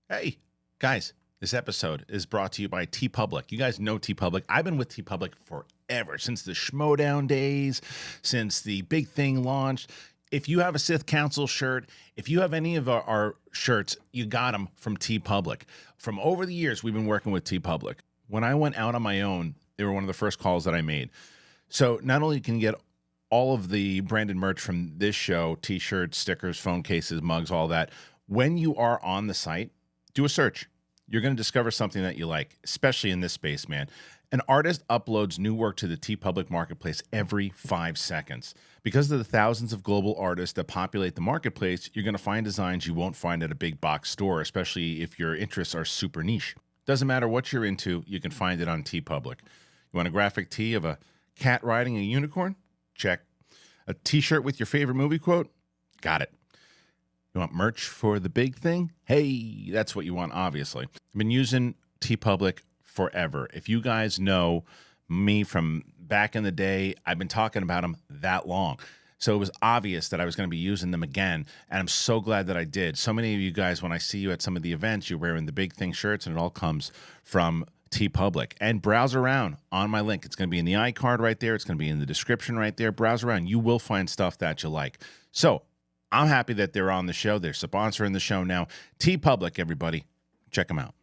Hey, guys, this episode is brought to you by TeePublic. You guys know TeePublic. I've been with TeePublic forever, since the Schmodown days, since the big thing launched. If you have a Sith Council shirt, if you have any of our shirts, you got them from TeePublic. From over the years, we've been working with TeePublic. When I went out on my own, they were one of the first calls that I made. So not only can you get all of the branded merch from this show, t-shirts, stickers, phone cases, mugs, all that, when you are on the site, do a search. You're going to discover something that you like, especially in this space, man. An artist uploads new work to the TeePublic marketplace every 5 seconds. Because of the thousands of global artists that populate the marketplace, you're going to find designs you won't find at a big box store, especially if your interests are super niche. Doesn't matter what you're into, you can find it on TeePublic. You want a graphic tee of a cat riding a unicorn? Check. A t-shirt with your favorite movie quote? Got it. You want merch for the big thing? Hey, that's what you want, obviously. I've been using TeePublic forever. If you guys know me from back in the day, I've been talking about them that long. So it was obvious that I was going to be using them again, and I'm so glad that I did. So many of you guys, when I see you at some of the events, you're wearing the big thing shirts, and it all comes from TeePublic. And browse around on my link. It's going to be in the iCard right there. It's going to be in the description right there. Browse around. You will find stuff that you like. So I'm happy that they're on the show. They're sponsoring the show now. TeePublic, everybody. Check them out.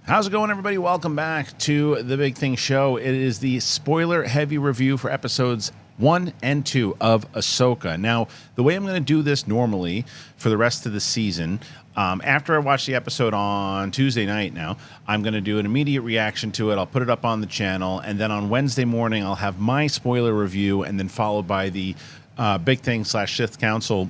How's it going, everybody? Welcome back to The Big Thing Show. It is the spoiler-heavy review for episodes 1 and 2 of Ahsoka. Now, the way I'm going to do this normally for the rest of the season, after I watch the episode on Tuesday night now, I'm going to do an immediate reaction to it. I'll put it up on the channel, and then on Wednesday morning, I'll have my spoiler review, and then followed by the Big Thing / Sith Council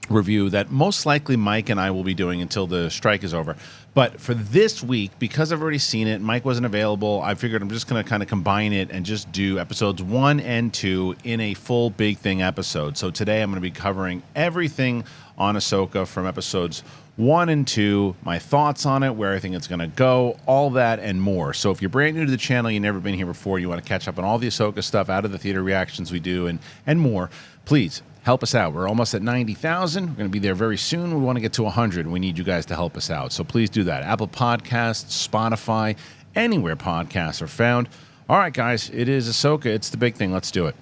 review that most likely Mike and I will be doing until the strike is over. But for this week, because I've already seen it, Mike wasn't available, I figured I'm just going to kind of combine it and just do episodes 1 and 2 in a full Big Thing episode. So today I'm going to be covering everything on Ahsoka from episodes 1 and 2, my thoughts on it, where I think it's going to go, all that and more. So if you're brand new to the channel, you've never been here before, you want to catch up on all the Ahsoka stuff, out of the theater reactions we do, and more, please help us out. We're almost at 90,000. We're going to be there very soon. We want to get to 100. We need you guys to help us out. So please do that. Apple Podcasts, Spotify, anywhere podcasts are found. All right, guys, it is Ahsoka. It's the big thing. Let's do it.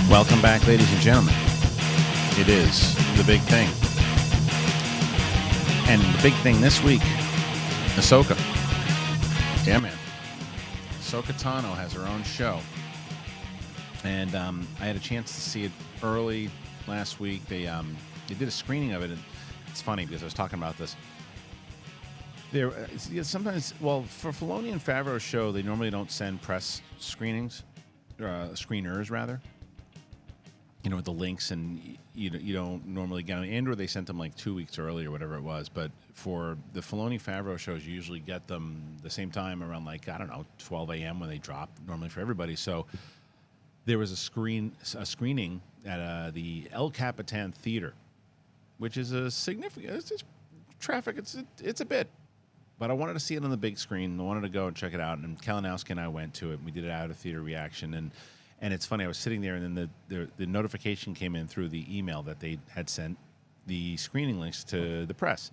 Welcome back, ladies and gentlemen. It is the big thing. And the big thing this week, Ahsoka. Yeah, man. Ahsoka Tano has her own show. And I had a chance to see it early last week. They did a screening of it. And it's funny because I was talking about this. There, sometimes, well, for Filoni and Favreau's show, they normally don't send press screenings, screeners rather. You know, with the links, and you don't normally get them. Andor, they sent them like 2 weeks early or whatever it was. But for the Filoni Favreau shows, you usually get them the same time around, like, I don't know, 12 a.m. when they drop, normally for everybody. So there was a screening at the El Capitan Theater, which is a significant, it's just traffic, it's a bit. But I wanted to see it on the big screen. I wanted to go and check it out. And Kalinowski and I went to it. And we did it out of theater reaction. And it's funny, I was sitting there, and then the notification came in through the email that they had sent the screening links to the press.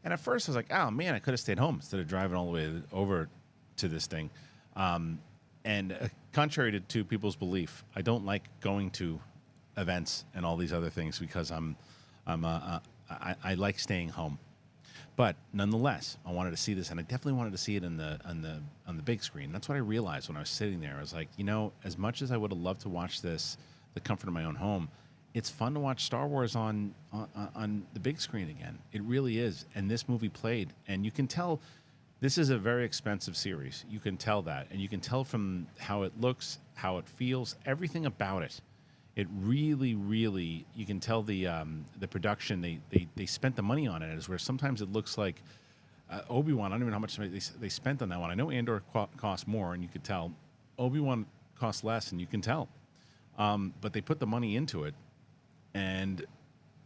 And at first I was like, oh, man, I could have stayed home instead of driving all the way over to this thing. Contrary to people's belief, I don't like going to events and all these other things because I like staying home. But nonetheless, I wanted to see this, and I definitely wanted to see it on the big screen. That's what I realized when I was sitting there. I was like, you know, as much as I would have loved to watch this, the comfort of my own home, it's fun to watch Star Wars on the big screen again. It really is. And this movie played, and you can tell this is a very expensive series. You can tell that, and you can tell from how it looks, how it feels, everything about it. It really, really, you can tell the production, they spent the money on it. Is where sometimes it looks like Obi-Wan, I don't even know how much they spent on that one. I know Andor cost more, and you could tell. Obi-Wan cost less, and you can tell. But they put the money into it, and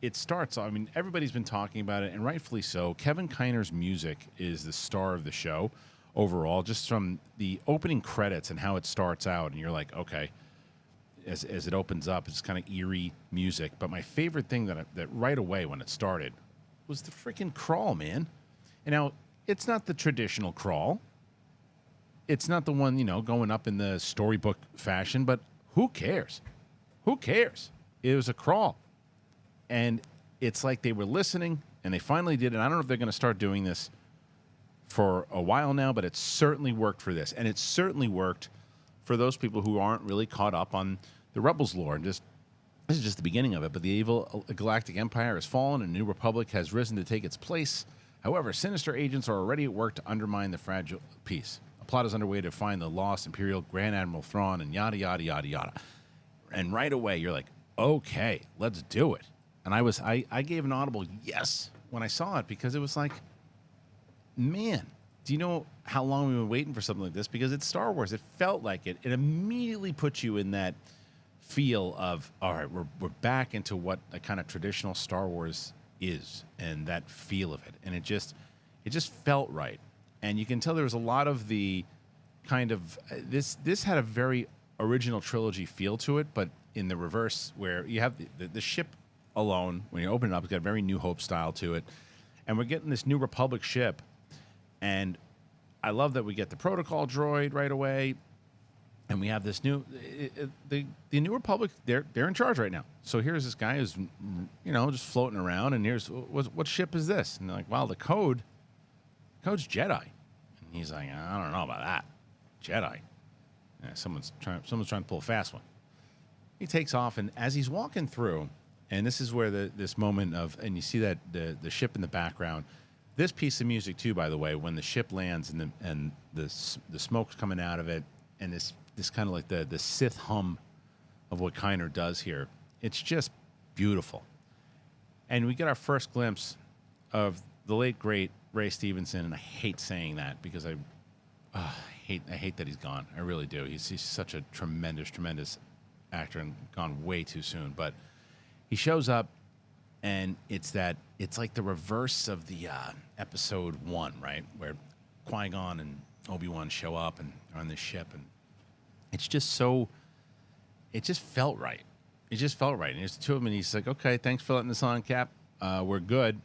it starts, I mean, everybody's been talking about it, and rightfully so. Kevin Kiner's music is the star of the show overall, just from the opening credits and how it starts out, and you're like, okay, as it opens up. It's kind of eerie music. But my favorite thing that right away when it started was the freaking crawl, man. And now it's not the traditional crawl. It's not the one, going up in the storybook fashion, but who cares? Who cares? It was a crawl. And it's like they were listening, and they finally did it. I don't know if they're going to start doing this for a while now, but it certainly worked for this. And it certainly worked for those people who aren't really caught up on the Rebels lore. And this is just the beginning of it, but the evil Galactic Empire has fallen, and a new republic has risen to take its place. However, sinister agents are already at work to undermine the fragile peace. A plot is underway to find the lost Imperial Grand Admiral Thrawn, and yada, yada, yada, yada. And right away, you're like, okay, let's do it. And I gave an audible yes when I saw it, because it was like, man, do you know how long we've been waiting for something like this? Because it's Star Wars. It felt like it. It immediately puts you in that feel of, all right, we're back into what a kind of traditional Star Wars is, and that feel of it. And it just felt right. And you can tell there was a lot of the kind of, this had a very original trilogy feel to it, but in the reverse, where you have the ship alone, when you open it up, it's got a very New Hope style to it. And we're getting this New Republic ship. And I love that we get the protocol droid right away. And we have this new, the New Republic, they're in charge right now. So here's this guy who's, just floating around. And here's, what ship is this? And they're like, well, code's Jedi. And he's like, I don't know about that. Jedi. Yeah, someone's trying to pull a fast one. He takes off, and as he's walking through, and this is where this moment of, and you see that the ship in the background. This piece of music too, by the way, when the ship lands and the smoke's coming out of it, and this kind of like the Sith hum of what Kiner does here. It's just beautiful. And we get our first glimpse of the late great Ray Stevenson, and I hate saying that because I hate that he's gone. I really do. He's such a tremendous actor and gone way too soon. But he shows up, and it's like the reverse of the episode 1, right? Where Qui-Gon and Obi-Wan show up and are on this ship, and it just felt right. It just felt right. And there's the two of them, and he's like, okay, thanks for letting us on, Cap. We're good.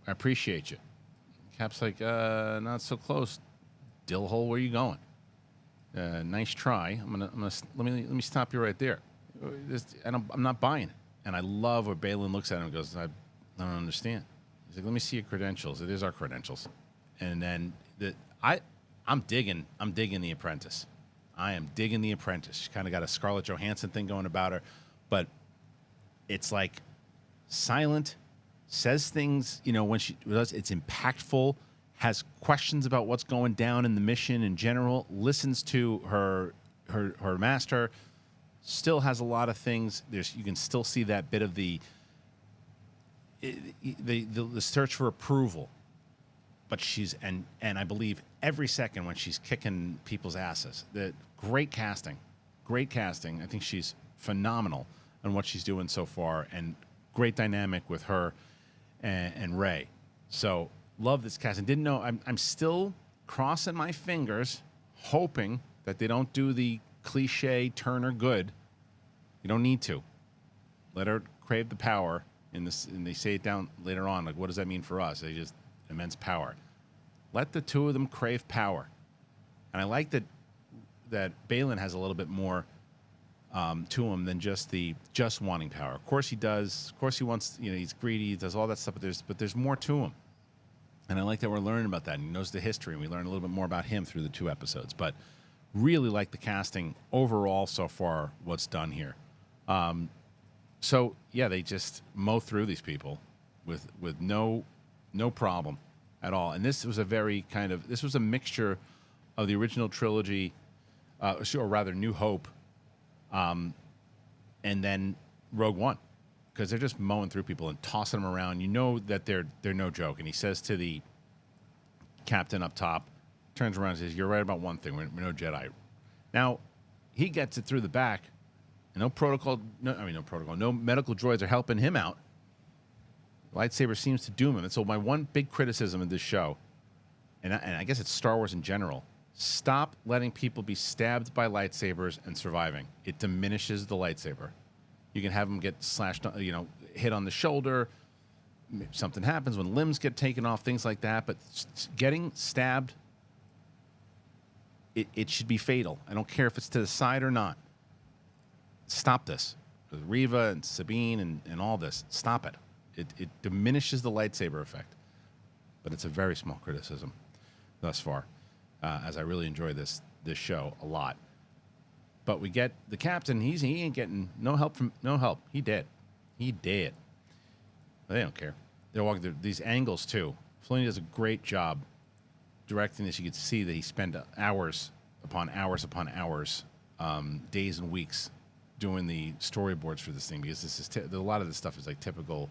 I appreciate you. Cap's like, not so close. Dillhole, where you going? Nice try. Let me stop you right there. I'm not buying it. And I love where Baylan looks at him and goes, I don't understand. He's like, let me see your credentials. It is our credentials. And then I'm digging The Apprentice. I am digging The Apprentice. She's kind of got a Scarlett Johansson thing going about her, but it's like silent, says things, when she does, it's impactful, has questions about what's going down in the mission in general, listens to her master, still has a lot of things. You can still see that bit of the search for approval. But she's and I believe every second when she's kicking people's asses. Great casting. I think she's phenomenal on what she's doing so far, and great dynamic with her and Ray. So love this casting. Didn't know. I'm still crossing my fingers, hoping that they don't do the cliche turn her good. You don't need to. Let her crave the power in this, and they say it down later on. Like, what does that mean for us? They just immense power. Let the two of them crave power. And I like that Baylan has a little bit more to him than just wanting power. Of course he does. Of course he wants, he's greedy, he does all that stuff, but there's more to him. And I like that we're learning about that. And he knows the history, and we learn a little bit more about him through the 2 episodes. But really like the casting overall so far, what's done here. So yeah, they just mow through these people with no problem at all. And this was a mixture of the original trilogy, or rather New Hope, and then Rogue One, because they're just mowing through people and tossing them around. You know that they're no joke. And he says to the captain up top, turns around and says, "You're right about one thing. We're no Jedi." Now, he gets it through the back. And no medical droids are helping him out. Lightsaber seems to doom him. And so my one big criticism of this show, and I guess it's Star Wars in general, Stop letting people be stabbed by lightsabers and surviving. It diminishes the lightsaber. You can have them get slashed, hit on the shoulder. Something happens when limbs get taken off, things like that. But getting stabbed, it should be fatal. I don't care if it's to the side or not. Stop this. With Reva and Sabine and all this, stop it. It diminishes the lightsaber effect. But it's a very small criticism thus far, as I really enjoy this show a lot. But we get the captain. He ain't getting no help. He dead. But they don't care. They're walking through these angles too. Filoni does a great job directing this. You can see that he spent hours upon hours upon hours, days and weeks doing the storyboards for this thing, because this is a lot of this stuff is like typical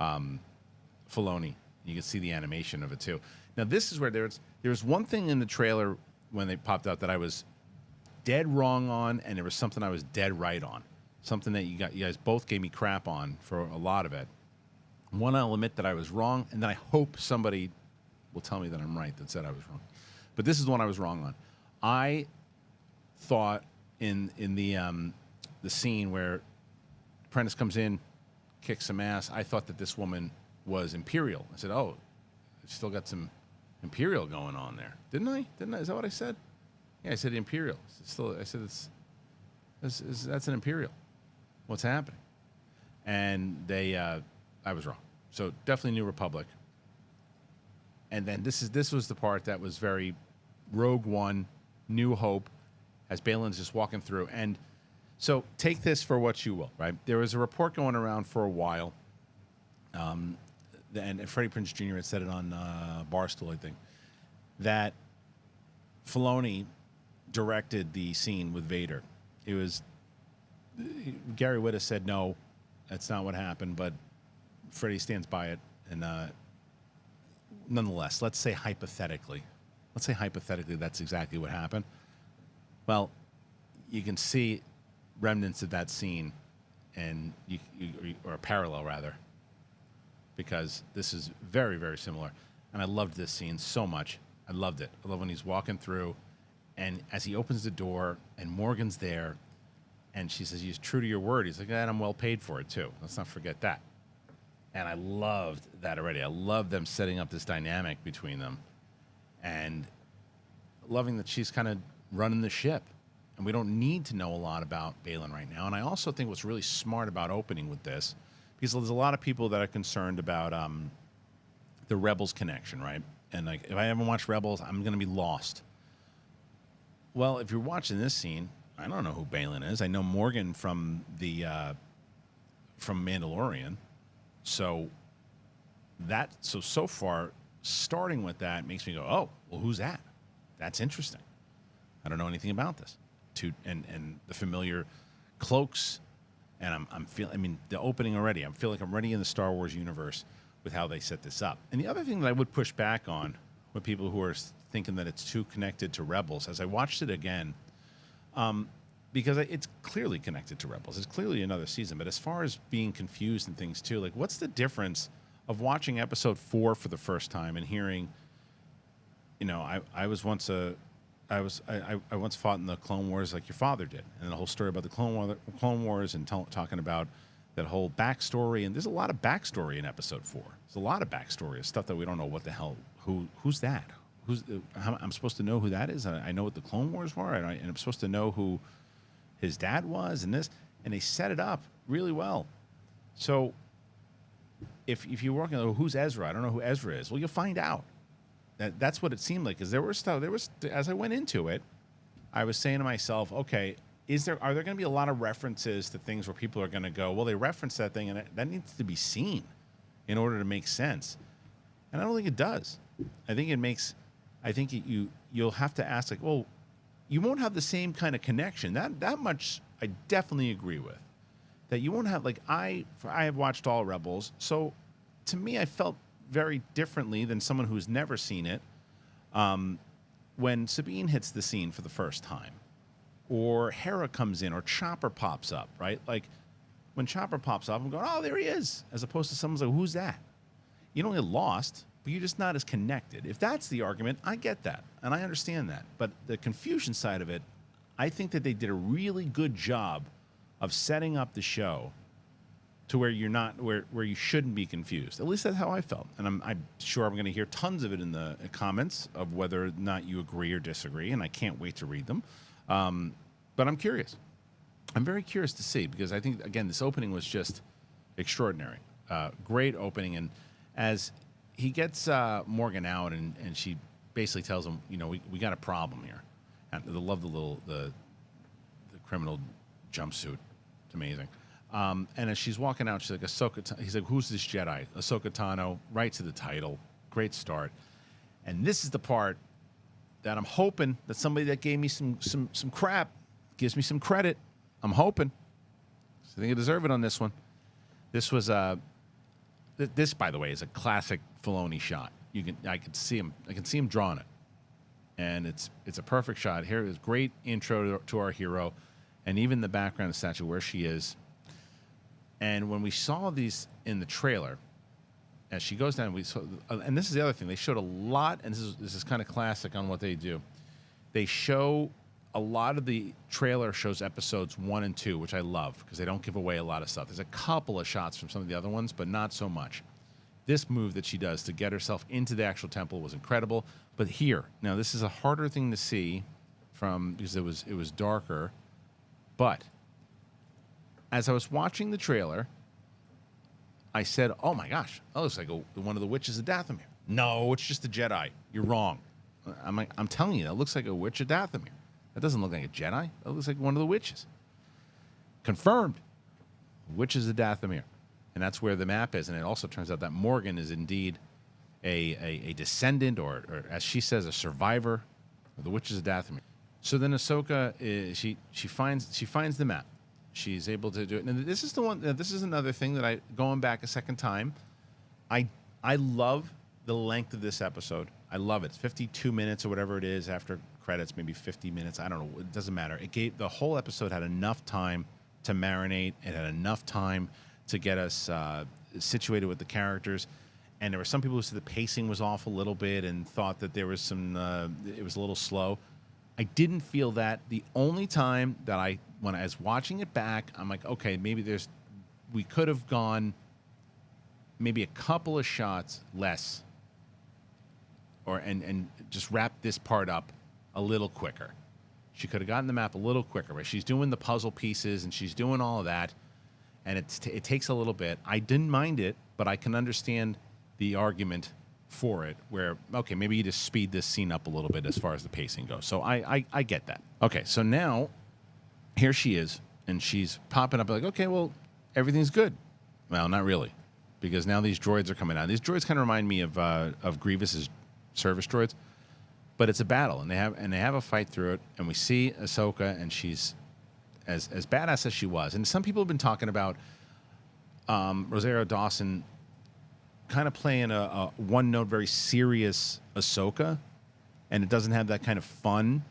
Filoni. You can see the animation of it too. Now this is where there's one thing in the trailer when they popped out that I was dead wrong on, and there was something I was dead right on. Something that you guys both gave me crap on for a lot of it. One, I'll admit that I was wrong, and then I hope somebody will tell me that I'm right that said I was wrong. But this is the one I was wrong on. I thought in the scene where Apprentice comes in, kicks some ass, I thought that this woman was Imperial. I said, oh, it's still got some Imperial going on there. Didn't I? Is that what I said? Yeah, I said Imperial. I said that's an Imperial. What's happening? And I was wrong. So definitely New Republic. And then this was the part that was very Rogue One, New Hope, as Baylan's just walking through. And so take this for what you will, right? There was a report going around for a while, and Freddie Prinze Jr. had said it on Barstool, I think, that Filoni directed the scene with Vader. It was Gary Whitta said no, that's not what happened, but Freddie stands by it. And nonetheless, let's say hypothetically that's exactly what happened. Well, you can see remnants of that scene, and or a parallel rather, because this is very, very similar. And I loved this scene so much. I loved it. I love when he's walking through, and as he opens the door, and Morgan's there, and she says, "You're true to your word." He's like, "And I'm well paid for it too. Let's not forget that." And I loved that already. I love them setting up this dynamic between them, and loving that she's kind of running the ship. And we don't need to know a lot about Baylan right now. And I also think what's really smart about opening with this, because there's a lot of people that are concerned about the Rebels connection, right? And like, if I haven't watched Rebels, I'm going to be lost. Well, if you're watching this scene, I don't know who Baylan is. I know Morgan from Mandalorian. So far, starting with that makes me go, oh, well, who's that? That's interesting. I don't know anything about this. And the familiar cloaks, and I'm feeling. I mean, the opening already. I feel like I'm already in the Star Wars universe with how they set this up. And the other thing that I would push back on with people who are thinking that it's too connected to Rebels, as I watched it again, because it's clearly connected to Rebels. It's clearly another season. But as far as being confused and things too, like, what's the difference of watching Episode 4 for the first time and hearing, I once fought in the Clone Wars like your father did, and the whole story about the Clone Wars and talking about that whole backstory. And there's a lot of backstory in Episode 4. There's a lot of backstory of stuff that we don't know what the hell. Who's that? I'm supposed to know who that is. I know what the Clone Wars were, and I'm supposed to know who his dad was, and this. And they set it up really well. So if you're working, who's Ezra? I don't know who Ezra is. Well, you'll find out. That's what it seemed like, because there was as I went into it, I was saying to myself, okay, are there going to be a lot of references to things where people are going to go, well, they referenced that thing, and that needs to be seen in order to make sense. And I don't think it does. I think you'll have to ask, like, well, you won't have the same kind of connection. That much I definitely agree with. That you won't have, like, I have watched all Rebels, so to me I felt very differently than someone who's never seen it when Sabine hits the scene for the first time, or Hera comes in, or Chopper pops up, right? Like, when Chopper pops up, I'm going, oh, there he is, as opposed to someone's like, who's that? You don't get lost but you're just not as connected. If that's the argument, I get that, and I understand that. But the confusion side of it, I think that they did a really good job of setting up the show to where you're not where you shouldn't be confused. At least that's how I felt, and I'm sure I'm going to hear tons of it in the comments of whether or not you agree or disagree, and I can't wait to read them. But I'm curious. I'm very curious to see, because I think, again, this opening was just extraordinary. Great opening, and as he gets Morgan out, and she basically tells him, we got a problem here. And I love the criminal jumpsuit. It's amazing. And as she's walking out, she's like, Ahsoka. He's like, who's this Jedi? Ahsoka Tano, right to the title. Great start. And this is the part that I'm hoping that somebody that gave me some crap gives me some credit. I'm hoping. I think I deserve it on this one. This was this, by the way, is a classic Filoni shot. I can see him drawing it, and it's a perfect shot. Here is great intro to our hero, and even the background statue where she is. And when we saw these in the trailer, as she goes down, we saw, and this is the other thing, they showed a lot, and this is kind of classic on what they do. They show a lot of the trailer shows episodes 1 and 2, which I love because they don't give away a lot of stuff. There's a couple of shots from some of the other ones, but not so much. This move that she does to get herself into the actual temple was incredible. But here, now this is a harder thing to see because it was darker, but as I was watching the trailer, I said, oh my gosh, that looks like one of the witches of Dathomir. No, it's just a Jedi. You're wrong. I'm telling you, that looks like a witch of Dathomir. That doesn't look like a Jedi. That looks like one of the witches. Confirmed. Witches of Dathomir. And that's where the map is. And it also turns out that Morgan is indeed a descendant, or as she says, a survivor of the witches of Dathomir. So then Ahsoka, she finds the map. She's able to do it. And this is the one. This is another thing that going back a second time. I love the length of this episode. I love it. It's 52 minutes or whatever it is after credits, maybe 50 minutes. I don't know. It doesn't matter. The whole episode had enough time to marinate. It had enough time to get us situated with the characters. And there were some people who said the pacing was off a little bit and thought that there was it was a little slow. I didn't feel that. The only time that when I was watching it back, I'm like, okay, maybe we could have gone maybe a couple of shots less, and just wrap this part up a little quicker. She could have gotten the map a little quicker, right? She's doing the puzzle pieces and she's doing all of that, and it takes a little bit. I didn't mind it, but I can understand the argument for it, where, okay, maybe you just speed this scene up a little bit as far as the pacing goes. So I get that. Okay, so now here she is, and she's popping up like, okay, well, everything's good. Well, not really, because now these droids are coming out. These droids kind of remind me of Grievous's service droids, but it's a battle, and they have a fight through it, and we see Ahsoka, and she's as badass as she was. And some people have been talking about Rosario Dawson kind of playing a one-note, very serious Ahsoka, and it doesn't have that kind of fun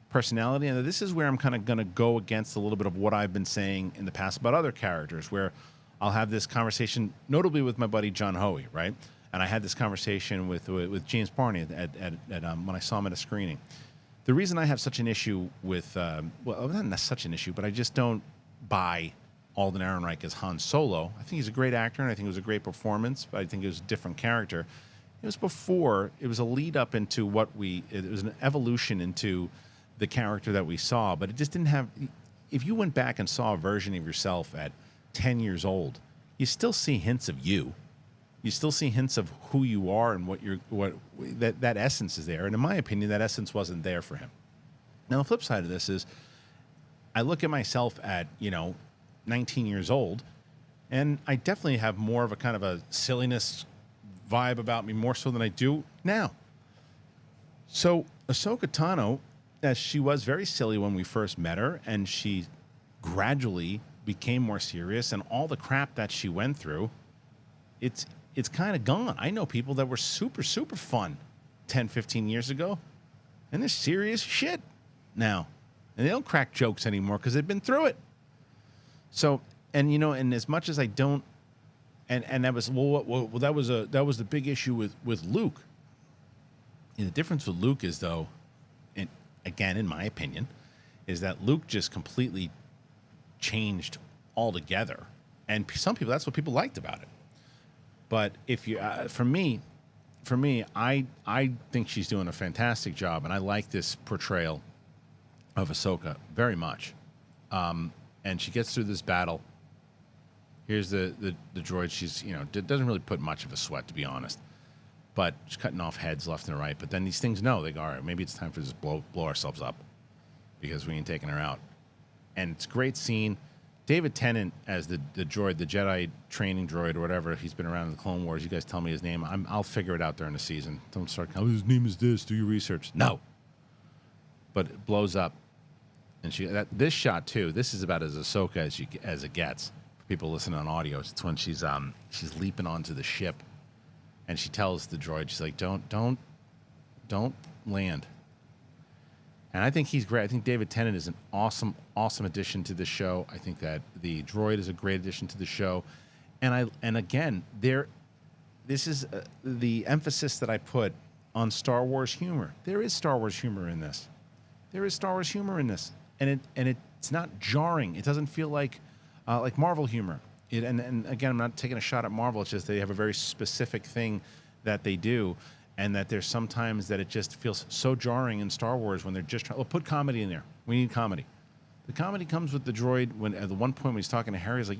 personality. And this is where I'm kind of going to go against a little bit of what I've been saying in the past about other characters, where I'll have this conversation, notably with my buddy John Hoey, right? And I had this conversation with James Barney at when I saw him at a screening. The reason I have such an issue with, well, not such an issue, but I just don't buy Alden Ehrenreich as Han Solo. I think he's a great actor, and I think it was a great performance, but I think it was a different character. It was a lead up into it was an evolution into the character that we saw, but it just didn't have, if you went back and saw a version of yourself at 10 years old, you still see hints of you. You still see hints of who you are and that essence is there. And in my opinion, that essence wasn't there for him. Now, the flip side of this is I look at myself at, 19 years old, and I definitely have more of a kind of a silliness vibe about me, more so than I do now. So Ahsoka Tano, as she was very silly when we first met her, and she gradually became more serious, and all the crap that she went through, it's kind of gone. I know people that were super, super fun 10, 15 years ago, and they're serious shit now. And they don't crack jokes anymore because they've been through it. So, and as much as I don't And that was that was the big issue with Luke. And the difference with Luke is, though, and again, in my opinion, is that Luke just completely changed altogether. And some people, that's what people liked about it. But if you, for me, I think she's doing a fantastic job, and I like this portrayal of Ahsoka very much. And she gets through this battle. Here's the droid. She's, doesn't really put much of a sweat, to be honest. But she's cutting off heads left and right. But then these things know. They go, all right, maybe it's time for us to blow ourselves up because we ain't taking her out. And it's a great scene. David Tennant as the droid, the Jedi training droid or whatever. He's been around in the Clone Wars. You guys tell me his name. I'll figure it out during the season. Don't start, his name is this. Do your research. No. But it blows up. And this shot, too, this is about as Ahsoka as it gets. For people listening on audio, it's when she's leaping onto the ship. And she tells the droid, she's like, don't land. And I think he's great. I think David Tennant is an awesome addition to the show. I think that the droid is a great addition to the show. And again, this is the emphasis that I put on Star Wars humor. There is Star Wars humor in this. And it's not jarring. It doesn't feel like Marvel humor. And again, I'm not taking a shot at Marvel. It's just they have a very specific thing that they do, and that there's sometimes that it just feels so jarring in Star Wars when they're just trying. Well, put comedy in there. We need comedy. The comedy comes with the droid when at the one point when he's talking to Harry, he's like,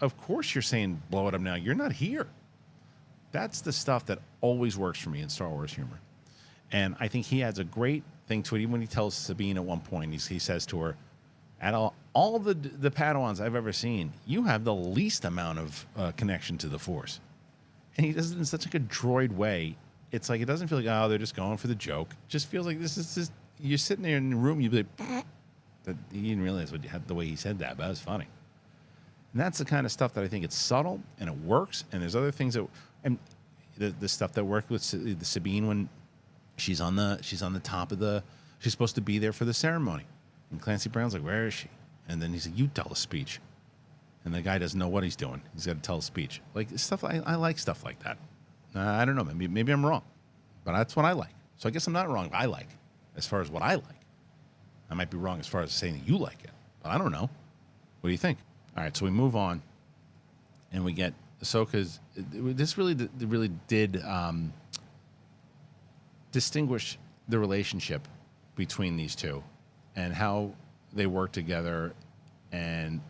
of course you're saying blow it up now. You're not here. That's the stuff that always works for me in Star Wars humor. And I think he adds a great thing to it. Even when he tells Sabine at one point, he says to her, at all the Padawans I've ever seen, you have the least amount of connection to the Force. And he does it in such a droid way. It's like, it doesn't feel like, they're just going for the joke. It just feels like this is just, you're sitting there in the room, you'd be like, that he didn't realize the way he said that, but that was funny. And that's the kind of stuff that I think it's subtle and it works. And there's other things that, and the stuff that worked with the Sabine when she's on the top of she's supposed to be there for the ceremony. And Clancy Brown's like, where is she? And then he's like, you tell a speech. And the guy doesn't know what he's doing. He's got to tell a speech. Like stuff, I like stuff like that. I don't know. Maybe I'm wrong. But that's what I like. So I guess I'm not wrong. I like as far as what I like. I might be wrong as far as saying that you like it. But I don't know. What do you think? All right, so we move on. And we get Ahsoka's... This really did distinguish the relationship between these two and how they work together, and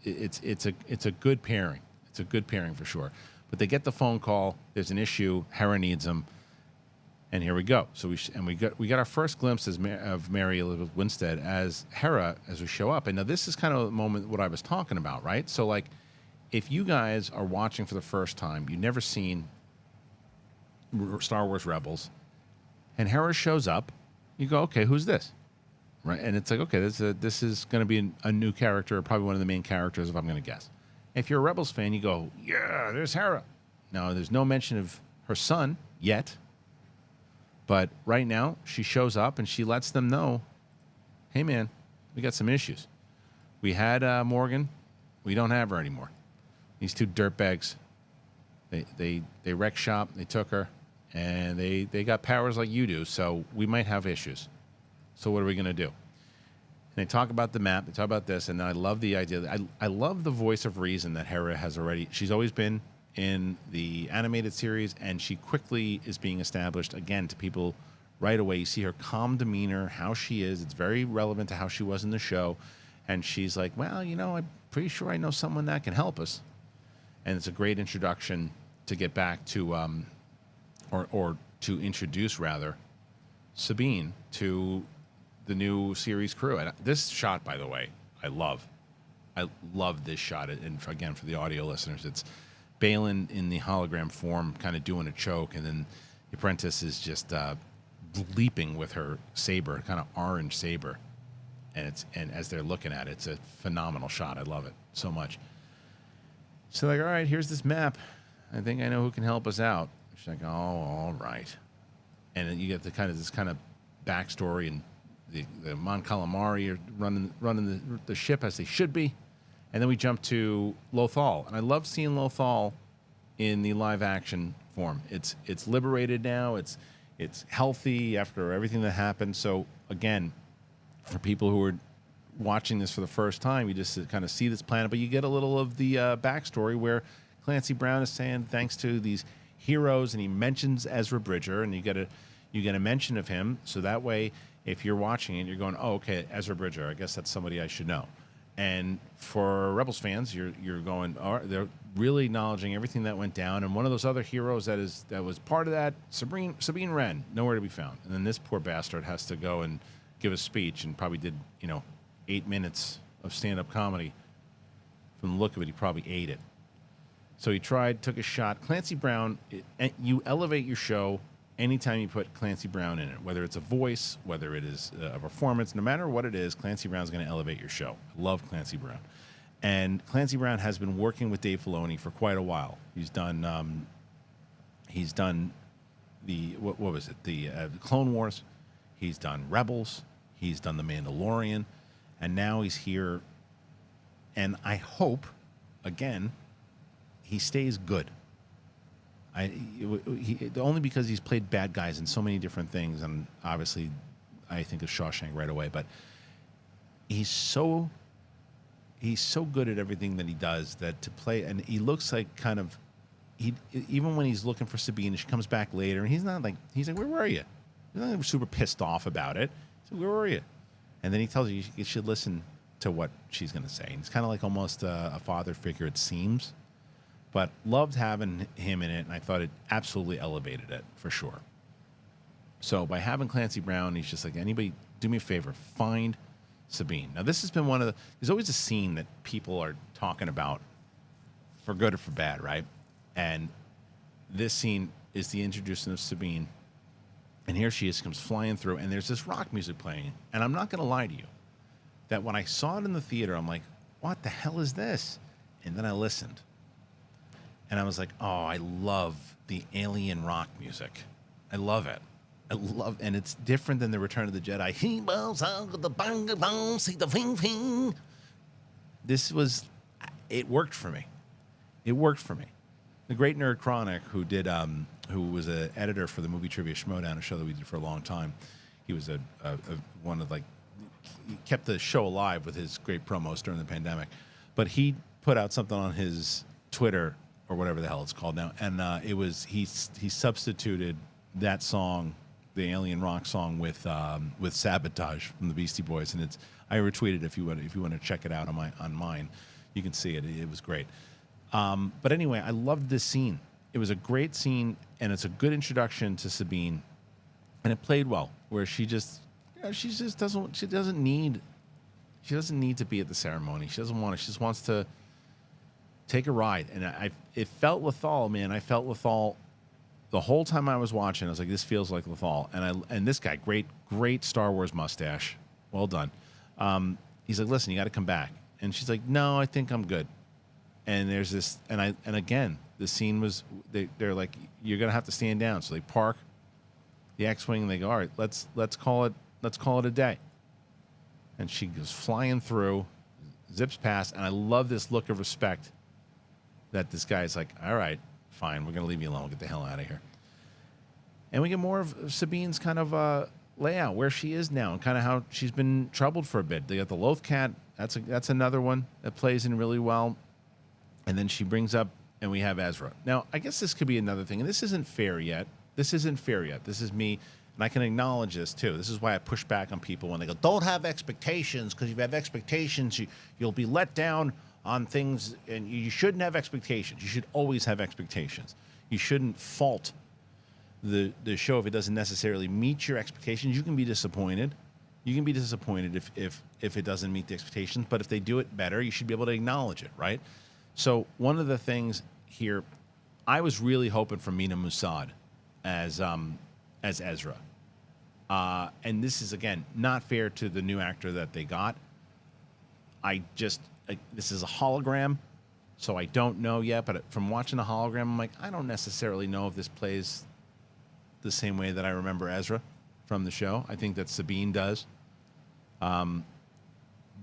it's a good pairing. It's a good pairing for sure. But they get the phone call. There's an issue. Hera needs them, and here we go. So we got our first glimpse of Mary Elizabeth Winstead as Hera as we show up. And now this is kind of the moment what I was talking about, right? So like, if you guys are watching for the first time, you've never seen Star Wars Rebels, and Hera shows up, you go, okay, who's this? Right? And it's like, okay, this is going to be a new character, probably one of the main characters, if I'm going to guess. If you're a Rebels fan, you go, yeah, there's Hera. Now, there's no mention of her son yet, but right now she shows up and she lets them know, hey, man, we got some issues. We had Morgan. We don't have her anymore. These two dirtbags, they wrecked shop. They took her, and they got powers like you do, so we might have issues. So what are we going to do? And they talk about the map. They talk about this. And I love the idea. I love the voice of reason that Hera has already. She's always been in the animated series, and she quickly is being established, again, to people right away. You see her calm demeanor, how she is. It's very relevant to how she was in the show. And she's like, well, I'm pretty sure I know someone that can help us. And it's a great introduction to get back to, or to introduce, rather, Sabine to the new series crew. And this shot, by the way, I love this shot. And again, for the audio listeners, it's Baylan in the hologram form, kind of doing a choke, and then the apprentice is just leaping with her saber, kind of orange saber, and as they're looking at it, it's a phenomenal shot. I love it so much. So like, all right, here's this map. I think I know who can help us out. She's like, oh, all right. And then you get this kind of backstory, and the Mon Calamari are running the ship as they should be. And then we jump to Lothal. And I love seeing Lothal in the live action form. It's liberated now. It's healthy after everything that happened. So again, for people who are watching this for the first time, you just kind of see this planet, but you get a little of the backstory where Clancy Brown is saying thanks to these heroes, and he mentions Ezra Bridger, and you get a mention of him. So that way, if you're watching it, you're going, oh, okay, Ezra Bridger, I guess that's somebody I should know. And for Rebels fans, you're going, oh, they're really acknowledging everything that went down. And one of those other heroes that was part of that, Sabine Wren, nowhere to be found. And then this poor bastard has to go and give a speech, and probably did 8 minutes of stand-up comedy. From the look of it, he probably ate it. So he took a shot. Clancy Brown, you elevate your show anytime you put Clancy Brown in it, whether it's a voice, whether it is a performance, no matter what it is, Clancy Brown's going to elevate your show. I love Clancy Brown. And Clancy Brown has been working with Dave Filoni for quite a while. He's done the, what was it? The Clone Wars. He's done Rebels. He's done The Mandalorian. And now he's here. And I hope, again, he stays good. Only because he's played bad guys in so many different things, and obviously I think of Shawshank right away, but he's so good at everything that he does that to play, and he looks like even when he's looking for Sabine, she comes back later, and he's like, where were you? He's not super pissed off about it. He's like, where were you? And then he tells you should listen to what she's going to say. And it's kind of like almost a father figure, it seems. But loved having him in it, and I thought it absolutely elevated it, for sure. So by having Clancy Brown, he's just like, anybody, do me a favor, find Sabine. Now, this has been there's always a scene that people are talking about, for good or for bad, right? And this scene is the introduction of Sabine. And here she is, comes flying through, and there's this rock music playing. And I'm not going to lie to you, that when I saw it in the theater, I'm like, what the hell is this? And then I listened. And I was like, oh, I love the alien rock music. I love it. And it's different than the Return of the Jedi. He bows out with the bang bang, see the fing fing. It worked for me. It worked for me. The great Nerd Chronic, who was an editor for the Movie Trivia Schmodown, a show that we did for a long time. He was he kept the show alive with his great promos during the pandemic. But he put out something on his Twitter, or whatever the hell it's called now, and he substituted that song, the alien rock song, with Sabotage from the Beastie Boys, and I retweeted if you want to check it out on mine, you can see it. It was great. But anyway, I loved this scene. It was a great scene, and it's a good introduction to Sabine, and it played well. Where she doesn't need to be at the ceremony. She doesn't want it. She just wants to take a ride. And it felt Lothal, man. I felt Lothal the whole time I was watching. I was like, this feels like Lothal. And this guy, great Star Wars mustache. Well done. He's like, listen, you got to come back. And she's like, no, I think I'm good. And there's this, and again, the scene was, they're like, you're going to have to stand down. So they park the X-Wing and they go, all right, let's call it a day. And she goes flying through, zips past. And I love this look of respect that this guy's like, all right, fine, we're going to leave you alone. We'll get the hell out of here. And we get more of Sabine's kind of layout, where she is now, and kind of how she's been troubled for a bit. They got the Loth Cat. That's another one that plays in really well. And then she brings up, and we have Ezra. Now, I guess this could be another thing, and this isn't fair yet. This is me, and I can acknowledge this, too. This is why I push back on people when they go, don't have expectations, because if you have expectations, you'll be let down on things, and you shouldn't have expectations. You should always have expectations. You shouldn't fault the show if it doesn't necessarily meet your expectations. You can be disappointed. You can be disappointed if it doesn't meet the expectations, but if they do it better, you should be able to acknowledge it, right? So one of the things here, I was really hoping for Mina Musad as Ezra. And this is, again, not fair to the new actor that they got. This is a hologram, so I don't know yet. But from watching the hologram, I'm like, I don't necessarily know if this plays the same way that I remember Ezra from the show. I think that Sabine does. But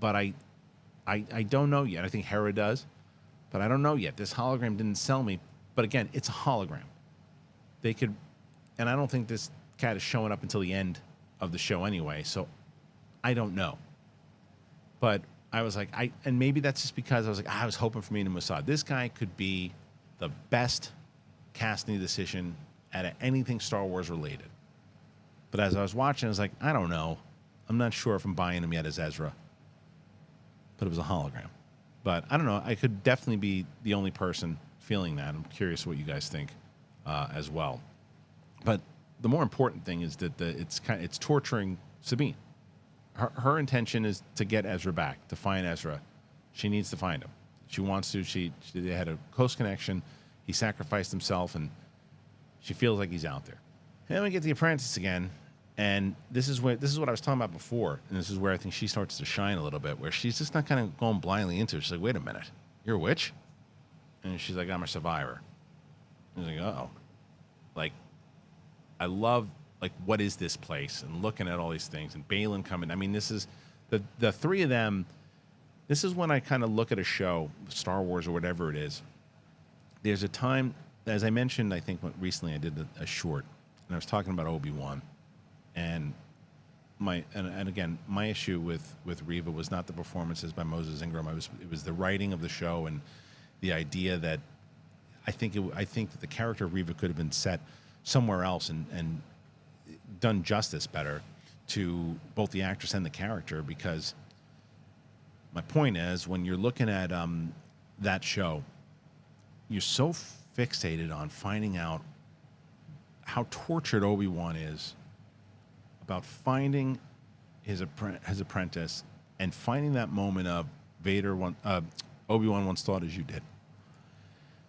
I don't know yet. I think Hera does, but I don't know yet. This hologram didn't sell me But again, it's a hologram. They could, and I don't think this cat is showing up until the end of the show anyway, so I don't know. But I was like, and maybe that's just because I was like, I was hoping for Mina Mossad. This guy could be the best casting decision out of anything Star Wars related. But as I was watching, I was like, I don't know. I'm not sure if I'm buying him yet as Ezra. But it was a hologram. But I don't know. I could definitely be the only person feeling that. I'm curious what you guys think as well. But the more important thing is that it's torturing Sabine. Her intention is to get Ezra back, to find Ezra. She needs to find him. She wants to. They had a close connection. He sacrificed himself, and she feels like he's out there. And then we get the apprentice again, and this is what I was talking about before, and this is where I think she starts to shine a little bit, where she's just not kind of going blindly into it. She's like, wait a minute, you're a witch? And she's like, I'm a survivor. And he's like, uh-oh. Like, I love, like, what is this place? And looking at all these things, and Baylan coming. I mean, this is, the three of them, this is when I kind of look at a show, Star Wars or whatever it is. There's a time, as I mentioned, I think recently I did a short, and I was talking about Obi-Wan. And again, my issue with Reva was not the performances by Moses Ingram. It was the writing of the show and the idea that I think that the character of Reva could have been set somewhere else and done justice better to both the actress and the character. Because my point is, when you're looking at that show, you're so fixated on finding out how tortured Obi-Wan is about finding his apprentice and finding that moment of Obi-Wan once thought as you did.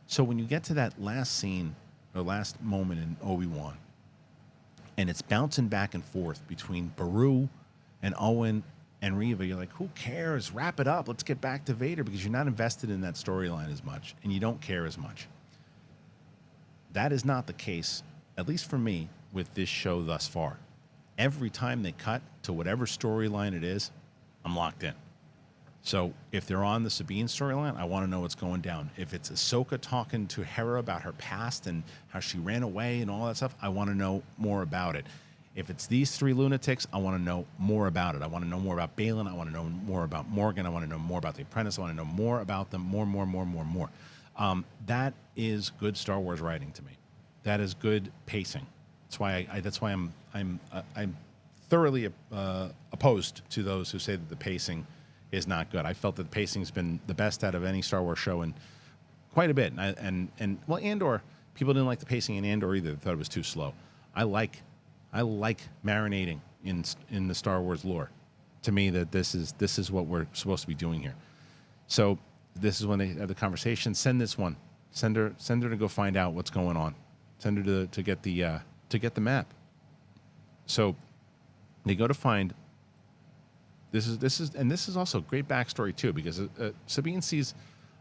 So when you get to that last scene or last moment in Obi-Wan, and it's bouncing back and forth between Beru and Owen and Reva, you're like, who cares? Wrap it up. Let's get back to Vader, because you're not invested in that storyline as much and you don't care as much. That is not the case, at least for me, with this show thus far. Every time they cut to whatever storyline it is, I'm locked in. So if they're on the Sabine storyline, I want to know what's going down. If it's Ahsoka talking to Hera about her past and how she ran away and all that stuff, I want to know more about it. If it's these three lunatics, I want to know more about it. I want to know more about Baylan. I want to know more about Morgan. I want to know more about the apprentice. I want to know more about them. More. That is good Star Wars writing to me. That is good pacing. That's why I'm thoroughly opposed to those who say that the pacing is not good. I felt that the pacing's been the best out of any Star Wars show in quite a bit. And Andor, people didn't like the pacing in Andor either. They thought it was too slow. I like marinating in the Star Wars lore. To me, that this is what we're supposed to be doing here. So this is when they have the conversation. Send this one. Send her to go find out what's going on. Send her to get the map. So they go to find. This is also great backstory too, because Sabine sees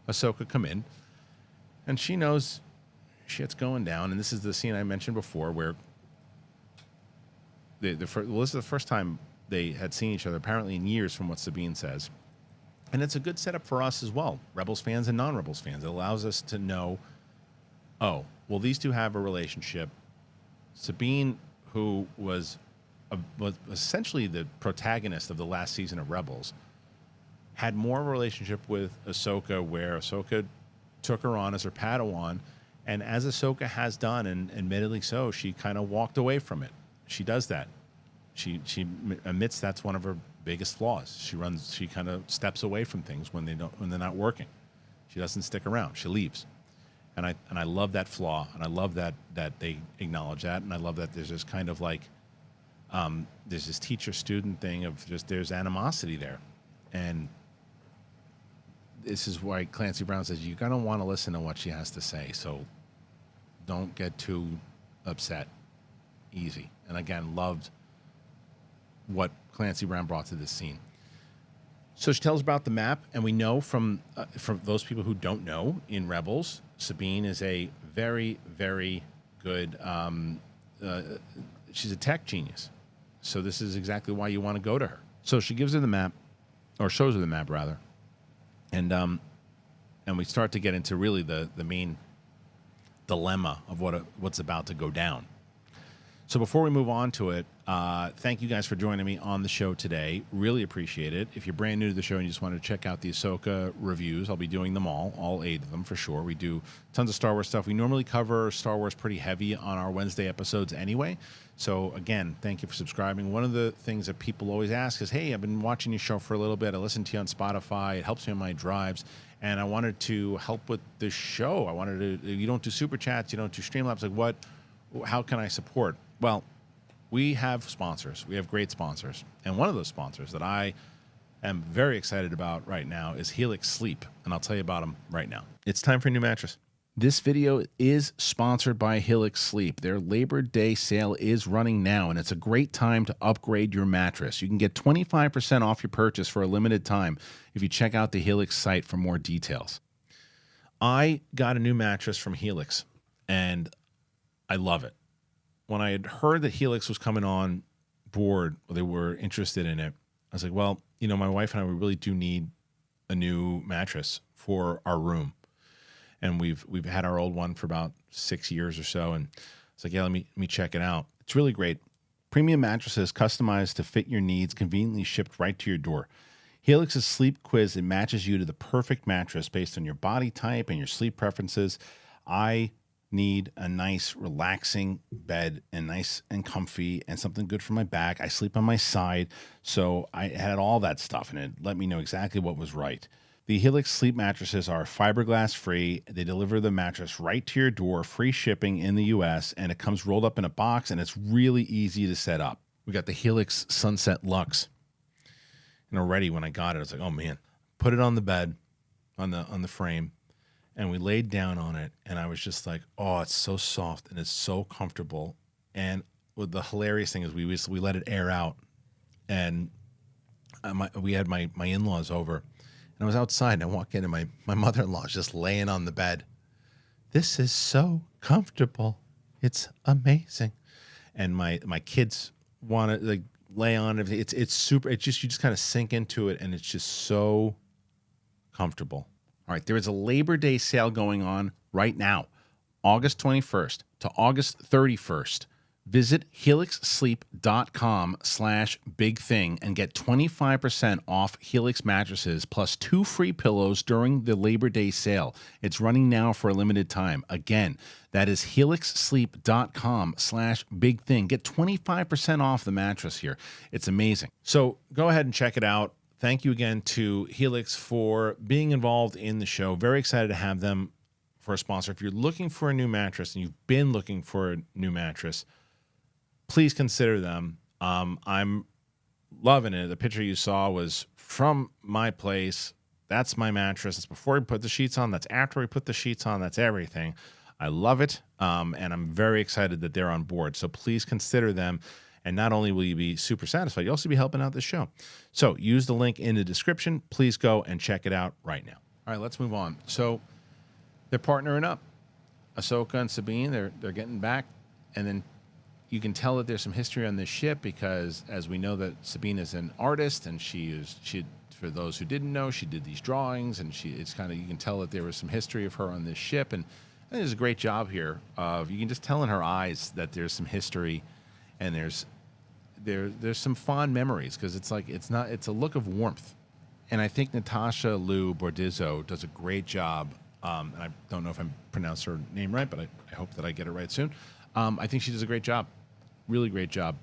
Ahsoka come in, and she knows shit's going down. And this is the scene I mentioned before, where this is the first time they had seen each other, apparently in years, from what Sabine says. And it's a good setup for us as well, Rebels fans and non-Rebels fans. It allows us to know, oh, well, these two have a relationship. Sabine, who was essentially the protagonist of the last season of Rebels, had more of a relationship with Ahsoka, where Ahsoka took her on as her Padawan, and as Ahsoka has done, and admittedly so, she kind of walked away from it. She does that. She admits that's one of her biggest flaws. She kind of steps away from things when they're not working. She doesn't stick around. She leaves. And I love that flaw, and I love that they acknowledge that, and I love that there's this kind of like there's this teacher-student thing of just there's animosity there. And this is why Clancy Brown says you're going to want to listen to what she has to say, so don't get too upset. Easy. And again, loved what Clancy Brown brought to this scene. So she tells about the map, and we know from those people who don't know, in Rebels, Sabine is a very, very good, she's a tech genius. So this is exactly why you want to go to her. So she gives her the map, or shows her the map rather, and we start to get into really the main dilemma of what's about to go down. So before we move on to it, thank you guys for joining me on the show today. Really appreciate it. If you're brand new to the show and you just want to check out the Ahsoka reviews, I'll be doing them all 8 of them for sure. We do tons of Star Wars stuff. We normally cover Star Wars pretty heavy on our Wednesday episodes anyway. So again, thank you for subscribing. One of the things that people always ask is, hey, I've been watching your show for a little bit. I listen to you on Spotify. It helps me on my drives. And I wanted to help with this show. You don't do super chats. You don't do Streamlabs. How can I support? Well, we have sponsors. We have great sponsors. And one of those sponsors that I am very excited about right now is Helix Sleep. And I'll tell you about them right now. It's time for a new mattress. This video is sponsored by Helix Sleep. Their Labor Day sale is running now, and it's a great time to upgrade your mattress. You can get 25% off your purchase for a limited time if you check out the Helix site for more details. I got a new mattress from Helix, and I love it. When I had heard that Helix was coming on board, or they were interested in it, I was like, well, my wife and I, we really do need a new mattress for our room. And we've had our old one for about 6 years or so. And it's like, yeah, let me check it out. It's really great. Premium mattresses customized to fit your needs, conveniently shipped right to your door. Helix's sleep quiz, it matches you to the perfect mattress based on your body type and your sleep preferences. I need a nice, relaxing bed and nice and comfy and something good for my back. I sleep on my side, so I had all that stuff, and it let me know exactly what was right. The Helix Sleep mattresses are fiberglass free. They deliver the mattress right to your door, free shipping in the US, and it comes rolled up in a box, and it's really easy to set up. We got the Helix Sunset Luxe. And already when I got it, I was like, oh man, put it on the bed, on the frame, and we laid down on it, and I was just like, oh, it's so soft and it's so comfortable. And the hilarious thing is we let it air out, and we had my in-laws over, and I was outside, and I walk in, and my mother-in-law is just laying on the bed. This is so comfortable. It's amazing. And my kids want to lay on it. It's super. It's just, you just kind of sink into it, and it's just so comfortable. All right, there is a Labor Day sale going on right now, August 21st to August 31st. Visit helixsleep.com/bigthing and get 25% off Helix mattresses plus 2 free pillows during the Labor Day sale. It's running now for a limited time. Again, that is helixsleep.com/bigthing. Get 25% off the mattress here. It's amazing. So go ahead and check it out. Thank you again to Helix for being involved in the show. Very excited to have them for a sponsor. If you're looking for a new mattress and you've been looking for a new mattress, please consider them. I'm loving it. The picture you saw was from my place. That's my mattress. That's before we put the sheets on. That's after we put the sheets on. That's everything. I love it, and I'm very excited that they're on board. So please consider them. And not only will you be super satisfied, you'll also be helping out the show. So use the link in the description. Please go and check it out right now. All right, let's move on. So they're partnering up. Ahsoka and Sabine, they're getting back. And then you can tell that there's some history on this ship because, as we know, that Sabine is an artist, and she for those who didn't know, she did these drawings, and it's kind of, you can tell that there was some history of her on this ship. And I think there's a great job here of, you can just tell in her eyes that there's some history, and there's some fond memories, because it's a look of warmth. And I think Natasha Liu Bordizzo does a great job. And I don't know if I'm pronounced her name right, but I hope that I get it right soon. I think she does a great job, really great job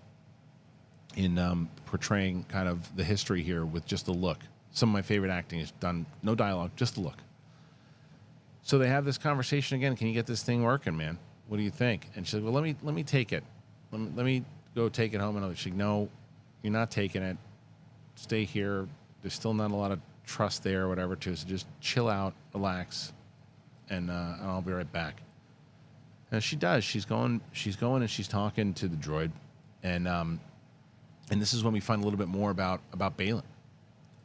in portraying kind of the history here with just the look. Some of my favorite acting is done, no dialogue, just the look. So they have this conversation again. Can you get this thing working, man? What do you think? And she's like, well, let me take it. Let me go take it home. And she's like, no, you're not taking it. Stay here. There's still not a lot of trust there or whatever, too. So just chill out, relax, and I'll be right back. And she does. She's going and she's talking to the droid. And this is when we find a little bit more about Baylan.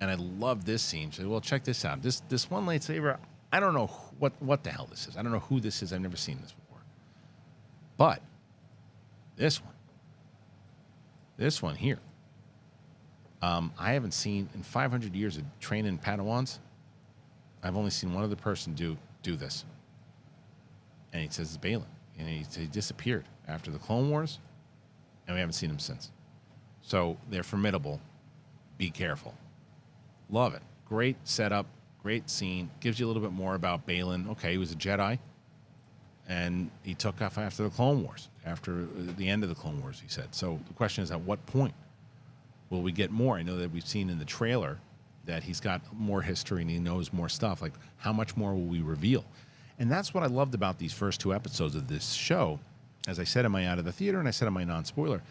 And I love this scene. She said, well, check this out. This one lightsaber, I don't know what the hell this is. I don't know who this is. I've never seen this before. But this one here, I haven't seen in 500 years of training Padawans. I've only seen one other person do this. And he says it's Baylan. And he disappeared after the Clone Wars, and we haven't seen him since. So they're formidable. Be careful. Love it. Great setup, great scene. Gives you a little bit more about Baylan. Okay, he was a Jedi, and he took off after the Clone Wars, after the end of the Clone Wars, he said. So the question is, at what point will we get more? I know that we've seen in the trailer that he's got more history and he knows more stuff. Like, how much more will we reveal? And that's what I loved about these first 2 episodes of this show. As I said in my Out of the Theater and I said in my non-spoiler,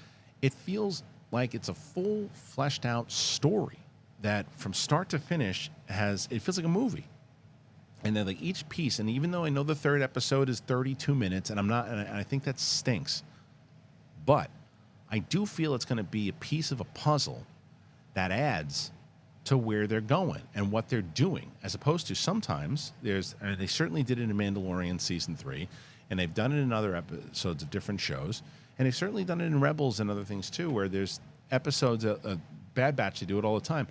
it feels like it's a full, fleshed-out story that from start to finish it feels like a movie. And then like each piece, and even though I know the 3rd episode is 32 minutes, and I think that stinks, but I do feel it's going to be a piece of a puzzle that adds to where they're going and what they're doing, as opposed to sometimes they certainly did it in Mandalorian season 3, and they've done it in other episodes of different shows, and they've certainly done it in Rebels and other things too, where there's episodes, a Bad Batch, they do it all the time,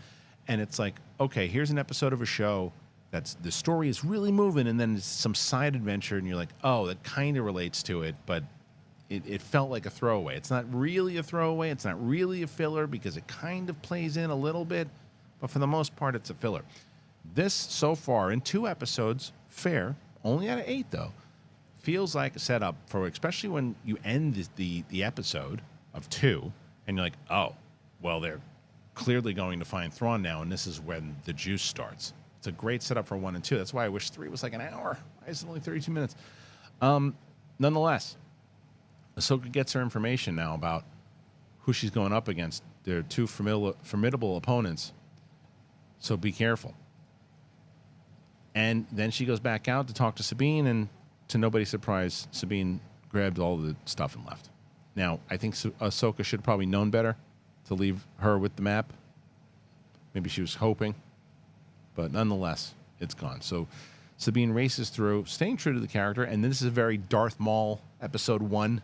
and it's like, okay, here's an episode of a show that's the story is really moving, and then it's some side adventure, and you're like, oh, that kind of relates to it, but it felt like a throwaway. It's not really a throwaway. It's not really a filler because it kind of plays in a little bit, but for the most part, it's a filler. This, so far, in 2 episodes, fair, only out of 8, though, feels like a setup for, especially when you end the episode of 2, and you're like, oh, well, they're clearly going to find Thrawn now, and this is when the juice starts. It's a great setup for 1 and 2. That's why I wish 3 was like an hour. Why is it only 32 minutes? Nonetheless, Ahsoka gets her information now about who she's going up against. They're 2 formidable opponents, so be careful. And then she goes back out to talk to Sabine, and to nobody's surprise, Sabine grabbed all the stuff and left. Now, I think Ahsoka should have probably known better to leave her with the map. Maybe she was hoping, but nonetheless, it's gone. So Sabine races through, staying true to the character, and this is a very Darth Maul episode 1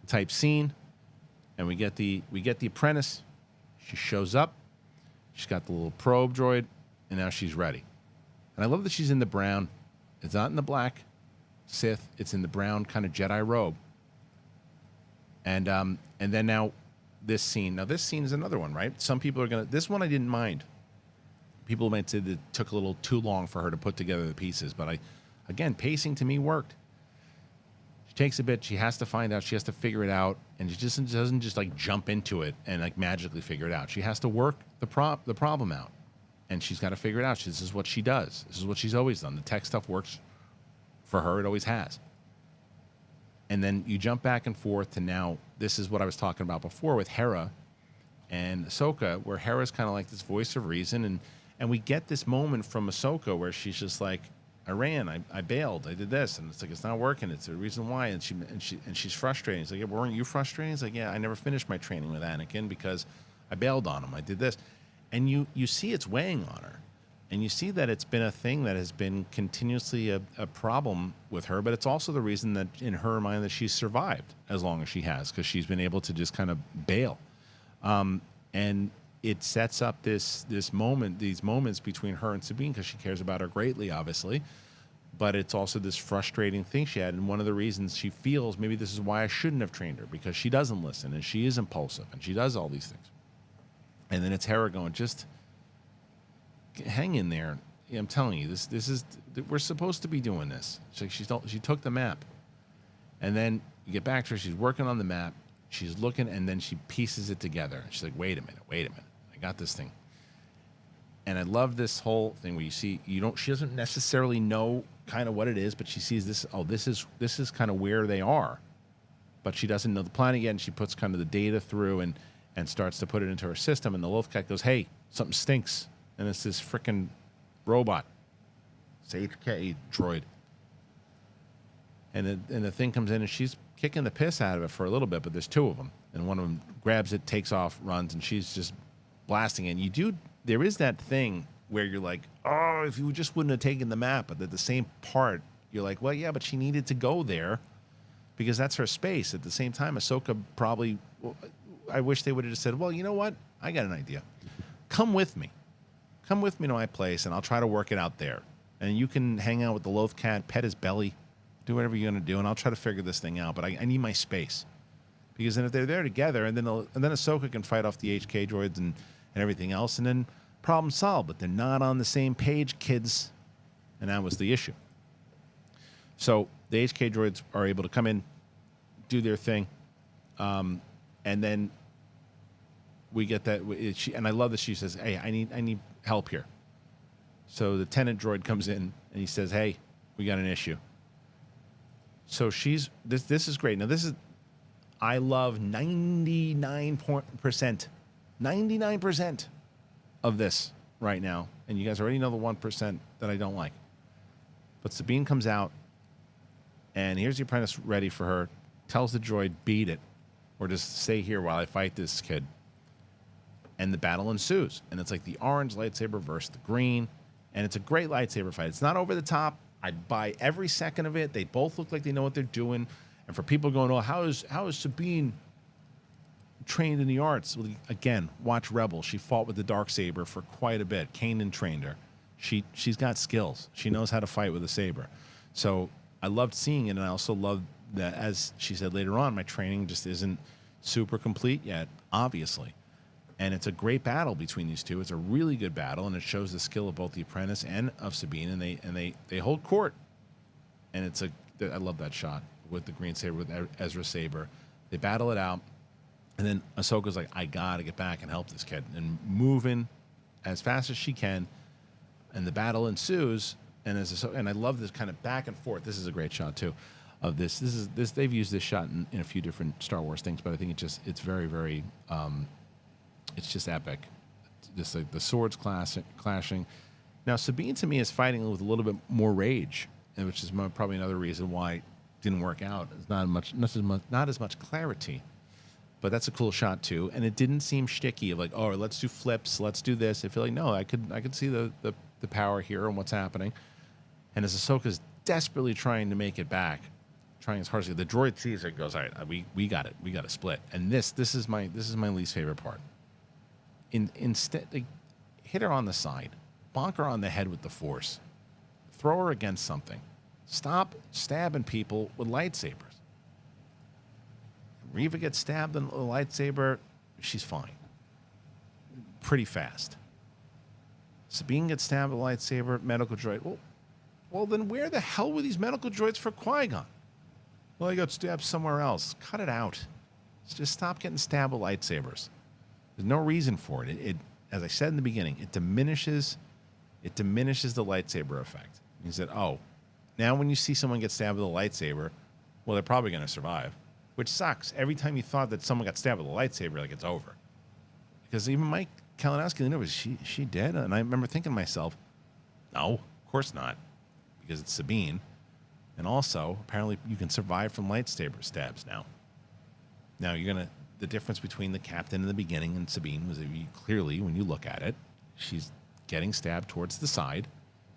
type scene. And we get the apprentice. She shows up. She's got the little probe droid, and now she's ready. And I love that she's in the brown. It's not in the black Sith. It's in the brown kind of Jedi robe. And then now this scene. Now this scene is another one, right? Some people are this one I didn't mind. People might say that it took a little too long for her to put together the pieces, but again, pacing to me worked. She takes a bit. She has to find out. She has to figure it out, and she just doesn't just like jump into it and like magically figure it out. She has to work the problem out, and she's got to figure it out. This is what she does. This is what she's always done. The tech stuff works for her. It always has. And then you jump back and forth to now. This is what I was talking about before with Hera and Ahsoka, where Hera's kind of like this voice of reason, and we get this moment from Ahsoka where she's just like, I ran, I bailed, I did this, and it's like, it's not working. It's a reason why, and she's frustrated. It's like, yeah, weren't you frustrated? It's like, yeah, I never finished my training with Anakin because I bailed on him. I did this, and you see it's weighing on her, and you see that it's been a thing that has been continuously a problem with her. But it's also the reason that in her mind that she's survived as long as she has, because she's been able to just kind of bail, and it sets up these moments between her and Sabine, because she cares about her greatly, obviously. But it's also this frustrating thing she had. And one of the reasons she feels maybe this is why I shouldn't have trained her, because she doesn't listen and she is impulsive and she does all these things. And then it's Hera going, just hang in there. Yeah, I'm telling you, this is, we're supposed to be doing this. She took the map. And then you get back to her, she's working on the map. She's looking, and then she pieces it together. She's like, wait a minute. I got this thing. And I love this whole thing where she doesn't necessarily know kind of what it is, but she sees this, this is kind of where they are. But she doesn't know the planet yet, and she puts kind of the data through and starts to put it into her system, and the Lothcat goes, hey, something stinks. And it's this freaking robot. It's HK droid. And the thing comes in, and she's kicking the piss out of it for a little bit, but there's 2 of them. And one of them grabs it, takes off, runs, and she's just blasting it. There is that thing where you're like, oh, if you just wouldn't have taken the map, but at the same part, you're like, well, yeah, but she needed to go there because that's her space. At the same time, Ahsoka probably, I wish they would have just said, well, you know what? I got an idea. Come with me. Come with me to my place, and I'll try to work it out there. And you can hang out with the Lothcat, pet his belly, Do whatever you're going to do, and I'll try to figure this thing out. But I need my space. Because then if they're there together, and then Ahsoka can fight off the HK droids and everything else, and then problem solved. But they're not on the same page, kids. And that was the issue. So the HK droids are able to come in, do their thing, and then we get that. And I love that she says, "Hey, I need help here." So the tenant droid comes in and he says, "Hey, we got an issue." So she's this is great. Now I love 99% of this right now, and you guys already know the 1% that I don't like. But Sabine comes out, and here's the apprentice ready for her. Tells the droid, "Beat it, or just stay here while I fight this kid." And the battle ensues, and it's like the orange lightsaber versus the green, and it's a great lightsaber fight. It's not over the top. I'd buy every second of it. They both look like they know what they're doing. And for people going, "Oh, how is Sabine trained in the arts?" Well, again, watch Rebels. She fought with the darksaber for quite a bit. Kanan trained her. She's got skills. She knows how to fight with a saber. So I loved seeing it, and I also loved that, as she said later on, my training just isn't super complete yet, obviously. And it's a great battle between these two. It's a really good battle, and it shows the skill of both the apprentice and of Sabine, and they hold court. And I love that shot with the green saber, with Ezra's saber. They battle it out, and then Ahsoka's like, "I gotta get back and help this kid," and moving as fast as she can, and the battle ensues. And I love this kind of back and forth. This is a great shot too, of this. This they've used this shot in a few different Star Wars things, but I think it's very, very, it's just epic. Just like the swords clashing. Now Sabine to me is fighting with a little bit more rage, and which is probably another reason why it didn't work out. It's not as much clarity, but that's a cool shot too. And it didn't seem shticky of like, "Oh, let's do flips, let's do this." I feel like no, I could see the power here and what's happening. And as Ahsoka's desperately trying to make it back, trying as hard as the droid sees it, goes, "All right, we got it, we got to split." And this is my least favorite part. Instead, like, hit her on the side, bonk her on the head with the Force, throw her against something, stop stabbing people with lightsabers. Reva gets stabbed in a lightsaber, she's fine, pretty fast. Sabine gets stabbed with a lightsaber, medical droid. Well, then where the hell were these medical droids for Qui-Gon? Well, he got stabbed somewhere else. Cut it out. Just stop getting stabbed with lightsabers. There's no reason for it. It, as I said in the beginning, it diminishes the lightsaber effect. He said, "Oh, now when you see someone get stabbed with a lightsaber, well, they're probably going to survive," which sucks. Every time you thought that someone got stabbed with a lightsaber, like, it's over. Because even Mike Kalinowski, was she dead? And I remember thinking to myself, no, of course not, because it's Sabine. And also, apparently, you can survive from lightsaber stabs now. Now, the difference between the captain in the beginning and Sabine was that clearly, when you look at it, she's getting stabbed towards the side,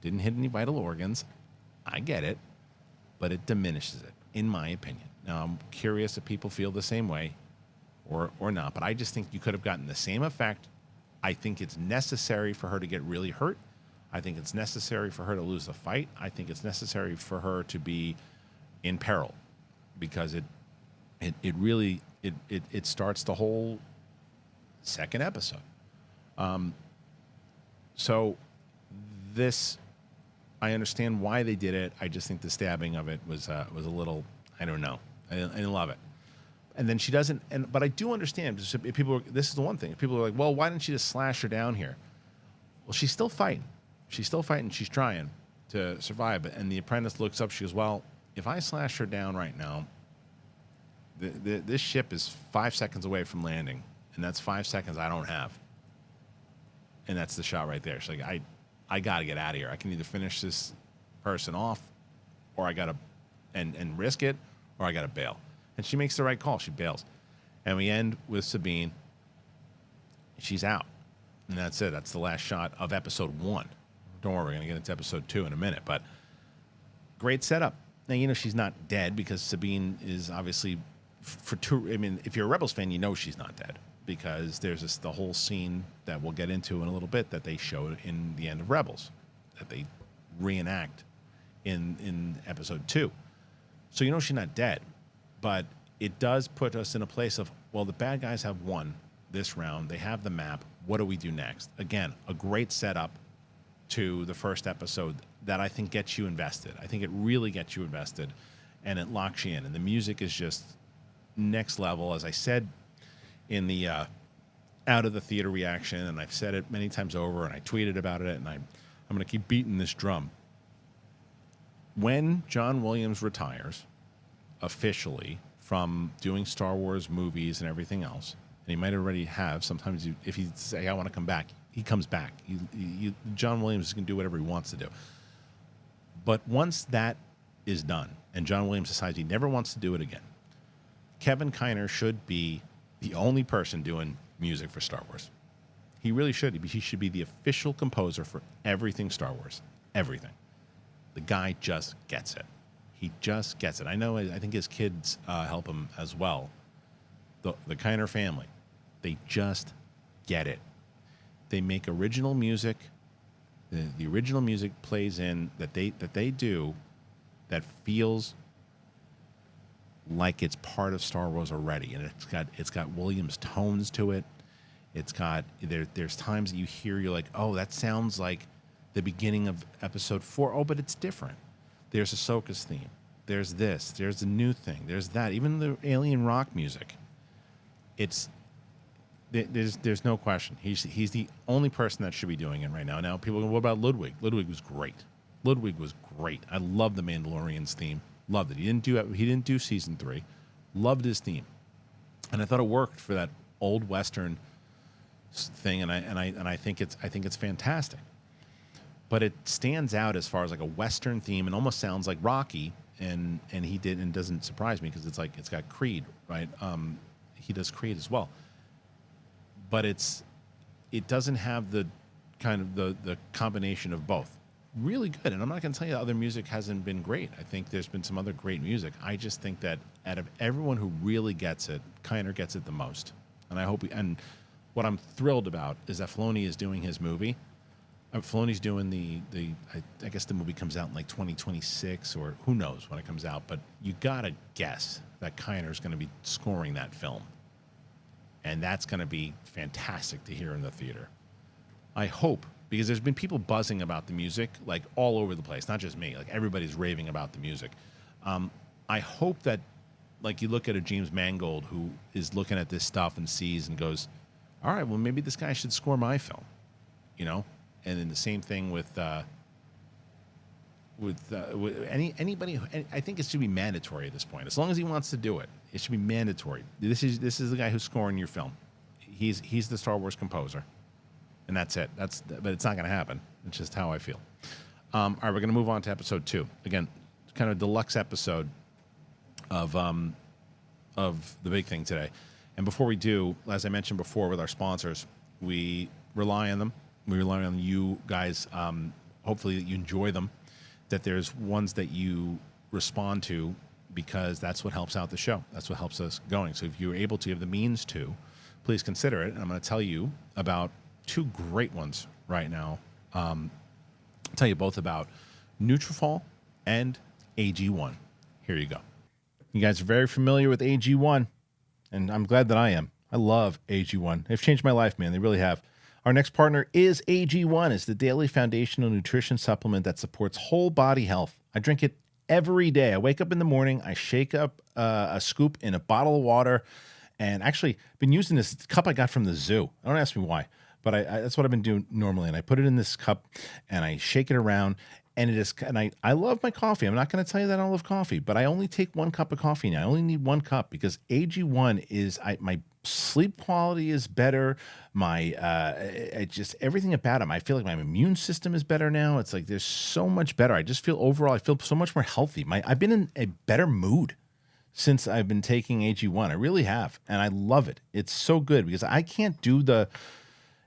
didn't hit any vital organs. I get it, but it diminishes it, in my opinion. Now, I'm curious if people feel the same way or not, but I just think you could have gotten the same effect. I think it's necessary for her to get really hurt. I think it's necessary for her to lose the fight. I think it's necessary for her to be in peril, because it really starts the whole second episode. So this, I understand why they did it. I just think the stabbing of it was a little, I don't know. I didn't love it. And then she doesn't, but I do understand. This is the one thing. People are like, "Well, why didn't she just slash her down here?" Well, she's still fighting. She's still fighting. She's trying to survive. And the apprentice looks up. She goes, "Well, if I slash her down right now, this ship is 5 seconds away from landing, and that's 5 seconds I don't have." And that's the shot right there. She's like, I got to get out of here. I can either finish this person off, or I got to and risk it, or I got to bail. And she makes the right call. She bails. And we end with Sabine. She's out. And that's it. That's the last shot of episode 1. Don't worry, we're going to get into episode 2 in a minute. But great setup. Now, she's not dead, because Sabine is obviously, if you're a Rebels fan, you know she's not dead, because there's the whole scene that we'll get into in a little bit that they showed in the end of Rebels, that they reenact in episode 2. So you know she's not dead, but it does put us in a place of, well, the bad guys have won this round. They have the map. What do we do next? Again, a great setup to the first episode that I think gets you invested. I think it really gets you invested, and it locks you in. And the music is just next level. As I said in the out of the theater reaction, and I've said it many times over, and I tweeted about it, and I'm going to keep beating this drum. When John Williams retires officially from doing Star Wars movies and everything else, and he might already have, sometimes if he say, I want to come back, he comes back. John Williams can do whatever he wants to do. But once that is done, and John Williams decides he never wants to do it again, Kevin Kiner should be the only person doing music for Star Wars. He really should. He should be the official composer for everything Star Wars. Everything. The guy just gets it. He just gets it. I know, I think his kids help him as well. The Kiner family. They just get it. They make original music. The original music plays in that they do that feels like it's part of Star Wars already, and it's got Williams tones to it. It's got there's times that you hear, you're like, oh, that sounds like the beginning of Episode 4. Oh, but it's different. There's Ahsoka's theme. There's this. There's a new thing. There's that. Even the alien rock music. There's no question. He's the only person that should be doing it right now. Now people go, what about Ludwig? Ludwig was great. Ludwig was great. I love the Mandalorian's theme. Loved it. He didn't do season 3. Loved his theme, and I thought it worked for that old Western thing. And I think it's fantastic. But it stands out as far as like a Western theme, and almost sounds like Rocky. And he did, and doesn't surprise me because it's got Creed, right? He does Creed as well. But it doesn't have the kind of the combination of both. Really good. And I'm not going to tell you other music hasn't been great. I think there's been some other great music. I just think that out of everyone who really gets it, Kiner gets it the most. And I hope and what I'm thrilled about is that Filoni is doing his movie. Filoni's doing I guess the movie comes out in like 2026, or who knows when it comes out, but you got to guess that Kiner's going to be scoring that film. And that's going to be fantastic to hear in the theater. I hope, because there's been people buzzing about the music, like all over the place, not just me. Like everybody's raving about the music. I hope that, like, you look at a James Mangold who is looking at this stuff and sees and goes, all right, well, maybe this guy should score my film, you know? And then the same thing with anybody. I think it should be mandatory at this point. As long as he wants to do it, it should be mandatory. This is the guy who's scoring your film. He's the Star Wars composer, and that's it. But it's not going to happen. It's just how I feel. All right, we're going to move on to episode 2. Again, kind of a deluxe episode of the big thing today. And before we do, as I mentioned before with our sponsors, we rely on them. We rely on you guys. Hopefully that you enjoy them, that there's ones that you respond to, because that's what helps out the show. That's what helps us going. So if you're able to, have the means to, please consider it. And I'm going to tell you about 2 great ones right now. I'll tell you both about Nutrafol and AG1. Here you go. You guys are very familiar with AG1, and I'm glad that I am. I love AG1. They've changed my life, man. They really have. Our next partner is AG1. It's the daily foundational nutrition supplement that supports whole body health. I drink it every day. I wake up in the morning, I shake up a scoop in a bottle of water, and actually been using this cup I got from the zoo. Don't ask me why, but that's what I've been doing normally. And I put it in this cup and I shake it around, and I love my coffee. I'm not going to tell you that I don't love coffee, but I only take 1 cup of coffee now. I only need 1 cup because AG1 is my sleep quality is better. My just everything about it. I feel like my immune system is better now. It's like there's so much better. I just feel overall, I feel so much more healthy. I've been in a better mood since I've been taking AG1. I really have, and I love it. It's so good because I can't do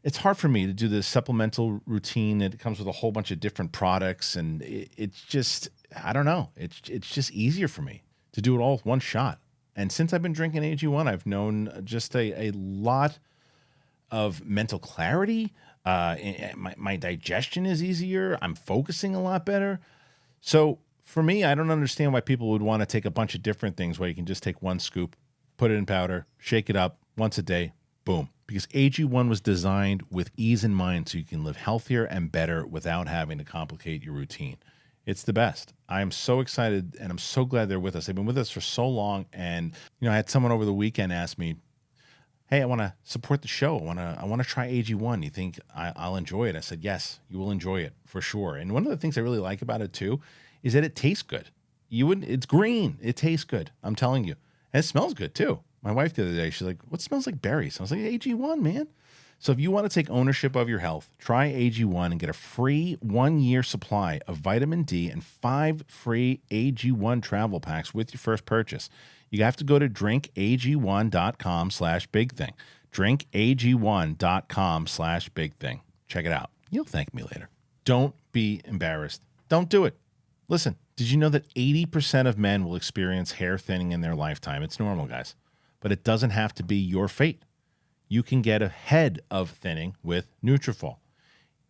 it's hard for me to do the supplemental routine. It comes with a whole bunch of different products, and it's just, I don't know. It's just easier for me to do it all with one shot. And since I've been drinking AG1, I've known just a lot of mental clarity. My digestion is easier. I'm focusing a lot better. So for me, I don't understand why people would want to take a bunch of different things where you can just take one scoop, put it in powder, shake it up once a day, boom. Because AG1 was designed with ease in mind so you can live healthier and better without having to complicate your routine. It's the best. I am so excited and I'm so glad they're with us. They've been with us for so long. And, I had someone over the weekend ask me, hey, I want to support the show. I want to try AG1. You think I'll enjoy it? I said, yes, you will enjoy it for sure. And one of the things I really like about it too is that it tastes good. It's green. It tastes good. I'm telling you. And it smells good too. My wife the other day, she's like, what smells like berries? I was like, AG1, man. So if you want to take ownership of your health, try AG1 and get a free 1-year supply of vitamin D and 5 free AG1 travel packs with your first purchase. You have to go to drinkag1.com/bigthing. Drinkag1.com/bigthing. Check it out. You'll thank me later. Don't be embarrassed. Don't do it. Listen, did you know that 80% of men will experience hair thinning in their lifetime? It's normal, guys. But it doesn't have to be your fate. You can get ahead of thinning with Nutrafol.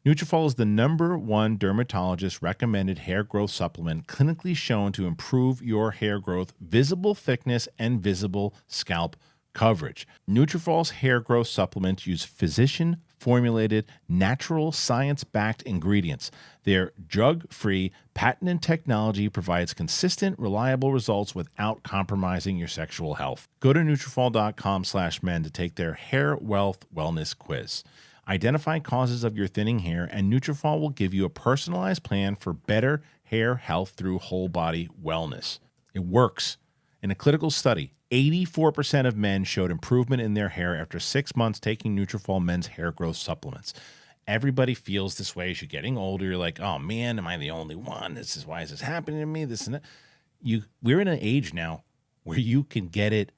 Nutrafol is the #1 dermatologist recommended hair growth supplement clinically shown to improve your hair growth, visible thickness, and visible scalp coverage. Nutrafol's hair growth supplements use physician-formulated, natural, science-backed ingredients. Their drug-free, patented technology provides consistent, reliable results without compromising your sexual health. Go to Nutrafol.com/men to take their hair wealth wellness quiz. Identify causes of your thinning hair, and Nutrafol will give you a personalized plan for better hair health through whole body wellness. It works. In a clinical study, 84% of men showed improvement in their hair after 6 months taking Nutrafol men's hair growth supplements. Everybody feels this way as you're getting older. You're like, oh man, am I the only one? Why is this happening to me? This and that. We're in an age now where you can get it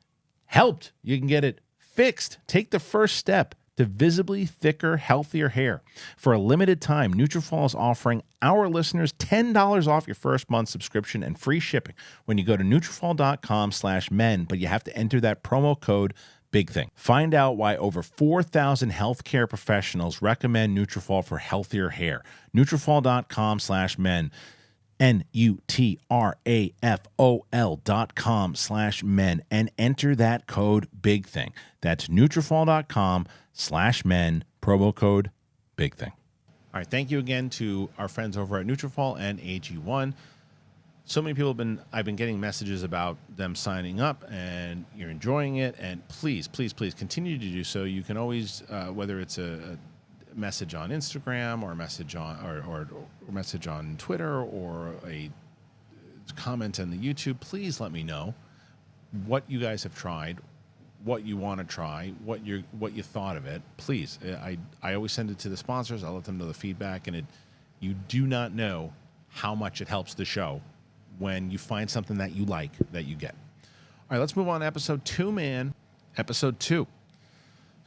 helped. You can get it fixed. Take the first step to visibly thicker, healthier hair. For a limited time, Nutrafol is offering our listeners $10 off your first month subscription and free shipping when you go to Nutrafol.com/men, but you have to enter that promo code BIGTHING. Find out why over 4,000 healthcare professionals recommend Nutrafol for healthier hair. Nutrafol.com/men. Nutrafol.com/men and enter that code BIGTHING. That's Nutrafol.com/men, promo code BIGTHING. All right, thank you again to our friends over at Nutrafol and AG1. So many people I've been getting messages about them signing up, and you're enjoying it. And please, please, please continue to do so. You can always, whether it's a message on Instagram or a message on or message on Twitter or a comment on the YouTube, please let me know what you guys have tried, what you want to try, what you thought of it. Please, I always send it to the sponsors. I'll let them know the feedback, and you do not know how much it helps the show when you find something that you like that you get. All right, let's move on to episode 2, man. Episode 2.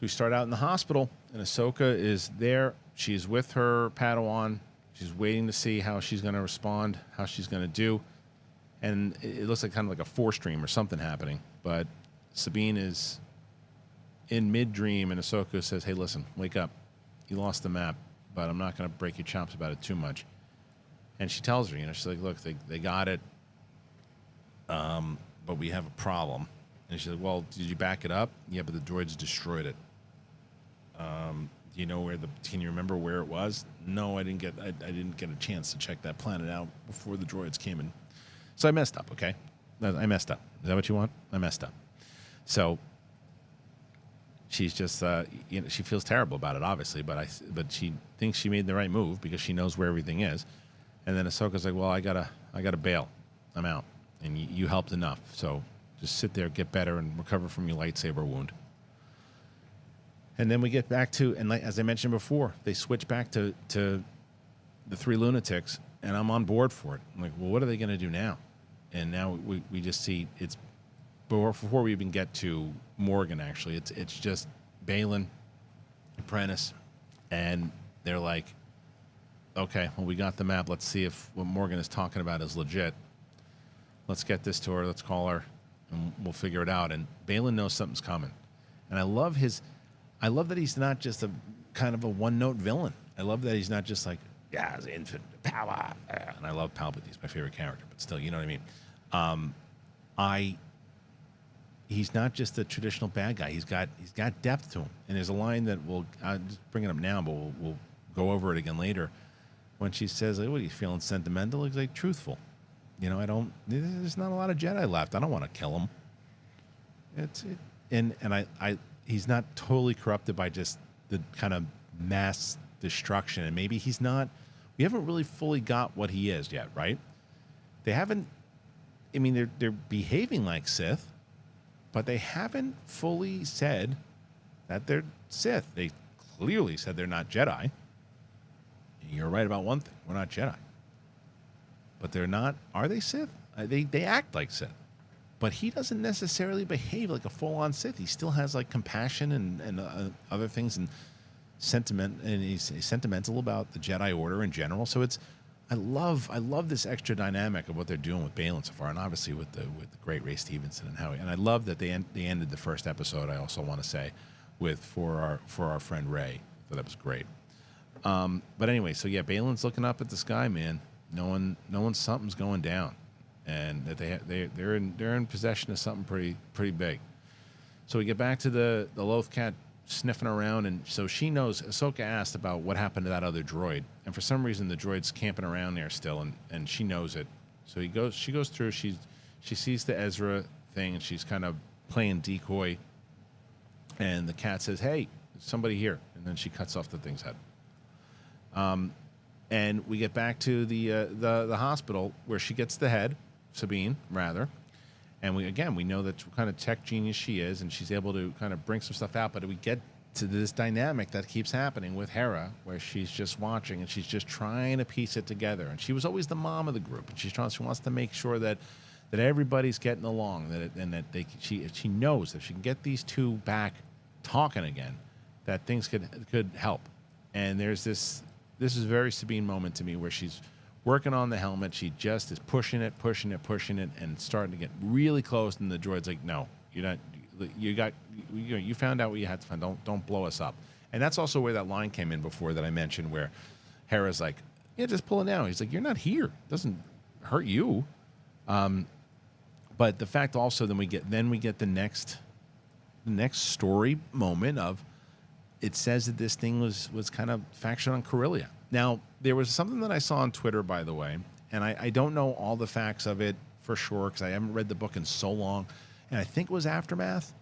We start out in the hospital, and Ahsoka is there. She's with her Padawan. She's waiting to see how she's going to respond, how she's going to do. And it looks like kind of like a Force stream or something happening. But Sabine is in mid-dream, and Ahsoka says, hey, listen, wake up. You lost the map, but I'm not going to break your chops about it too much. And she tells her, she's like, look, they got it, but we have a problem. And she's like, well, did you back it up? Yeah, but the droids destroyed it. Do you know can you remember where it was? No, I didn't get a chance to check that planet out before the droids came in. So I messed up, okay? I messed up. Is that what you want? I messed up. So she's just, she feels terrible about it, obviously, but she thinks she made the right move because she knows where everything is. And then Ahsoka's like, well, I gotta bail. I'm out. And you helped enough. So just sit there, get better, and recover from your lightsaber wound. And then we get back to, and as I mentioned before, they switch back to the 3 lunatics, and I'm on board for it. I'm like, well, what are they going to do now? And now we just see it's, before we even get to Morgan, actually, it's just Baylan, Apprentice, and they're like, okay, well, we got the map. Let's see if what Morgan is talking about is legit. Let's get this to her. Let's call her, and we'll figure it out. And Baylan knows something's coming. And I love that he's not just a kind of a one-note villain. I love that he's not just like, yeah, it's infant power. And I love Palpatine. He's my favorite character, but still, you know what I mean? He's not just a traditional bad guy. He's got depth to him. And there's a line that I'll just bring it up now, but we'll go over it again later. When she says, like, what are you feeling sentimental? He's like, truthful. You know, there's not a lot of Jedi left. I don't want to kill him. He's not totally corrupted by just the kind of mass destruction. And maybe we haven't really fully got what he is yet, right? They haven't, I mean, they're behaving like Sith, but they haven't fully said that they're Sith. They clearly said they're not Jedi. You're right about one thing. We're not Jedi. But they're not. Are they Sith? They act like Sith. But he doesn't necessarily behave like a full-on Sith. He still has like compassion and other things and sentiment. And he's sentimental about the Jedi Order in general. So I love this extra dynamic of what they're doing with Baylan so far, and obviously with the great Ray Stevenson and Howie. And I love that they ended the first episode. I also want to say for our friend Ray. So that was great. But anyway, so yeah, Baylan's looking up at the sky, man, knowing something's going down, and that they're in possession of something pretty big. So we get back to the Loth Cat sniffing around, and so she knows. Ahsoka asked about what happened to that other droid, and for some reason the droid's camping around there still, and she knows it. So she goes through. She sees the Ezra thing, and she's kind of playing decoy. And the cat says, "Hey, there's somebody here," and then she cuts off the thing's head. And we get back to the hospital where she gets the head, Sabine, rather. And we know that what kind of tech genius she is, and she's able to kind of bring some stuff out. But we get to this dynamic that keeps happening with Hera, where she's just watching and she's just trying to piece it together. And she was always the mom of the group, and she wants to make sure that everybody's getting along, she knows that if she can get these two back talking again, that things could help. And there's this is a very Sabine moment to me where she's working on the helmet. She just is pushing it, and starting to get really close. And the droid's like, "No, you're not. You found out what you had to find. Don't blow us up." And that's also where that line came in before that I mentioned, where Hera's like, "Yeah, just pull it down." He's like, "You're not here. It doesn't hurt you." But the fact also, then we get the next story moment of. It says that this thing was kind of factioned on Corellia. Now, there was something that I saw on Twitter, by the way, and I don't know all the facts of it for sure because I haven't read the book in so long, and I think it was Aftermath,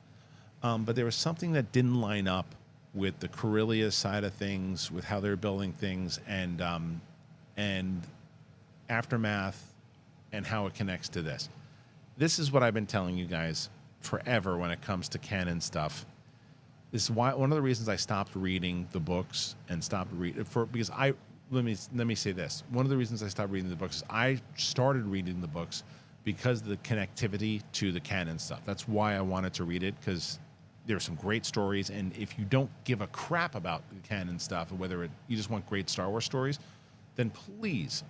but there was something that didn't line up with the Corellia side of things, with how they're building things, and Aftermath and how it connects to this. This is what I've been telling you guys forever when it comes to canon stuff. This is why one of the reasons I stopped reading the books and because let me say this. One of the reasons I stopped reading the books is I started reading the books because of the connectivity to the canon stuff. That's why I wanted to read it, because there are some great stories, and if you don't give a crap about the canon stuff, or whether you just want great Star Wars stories, then please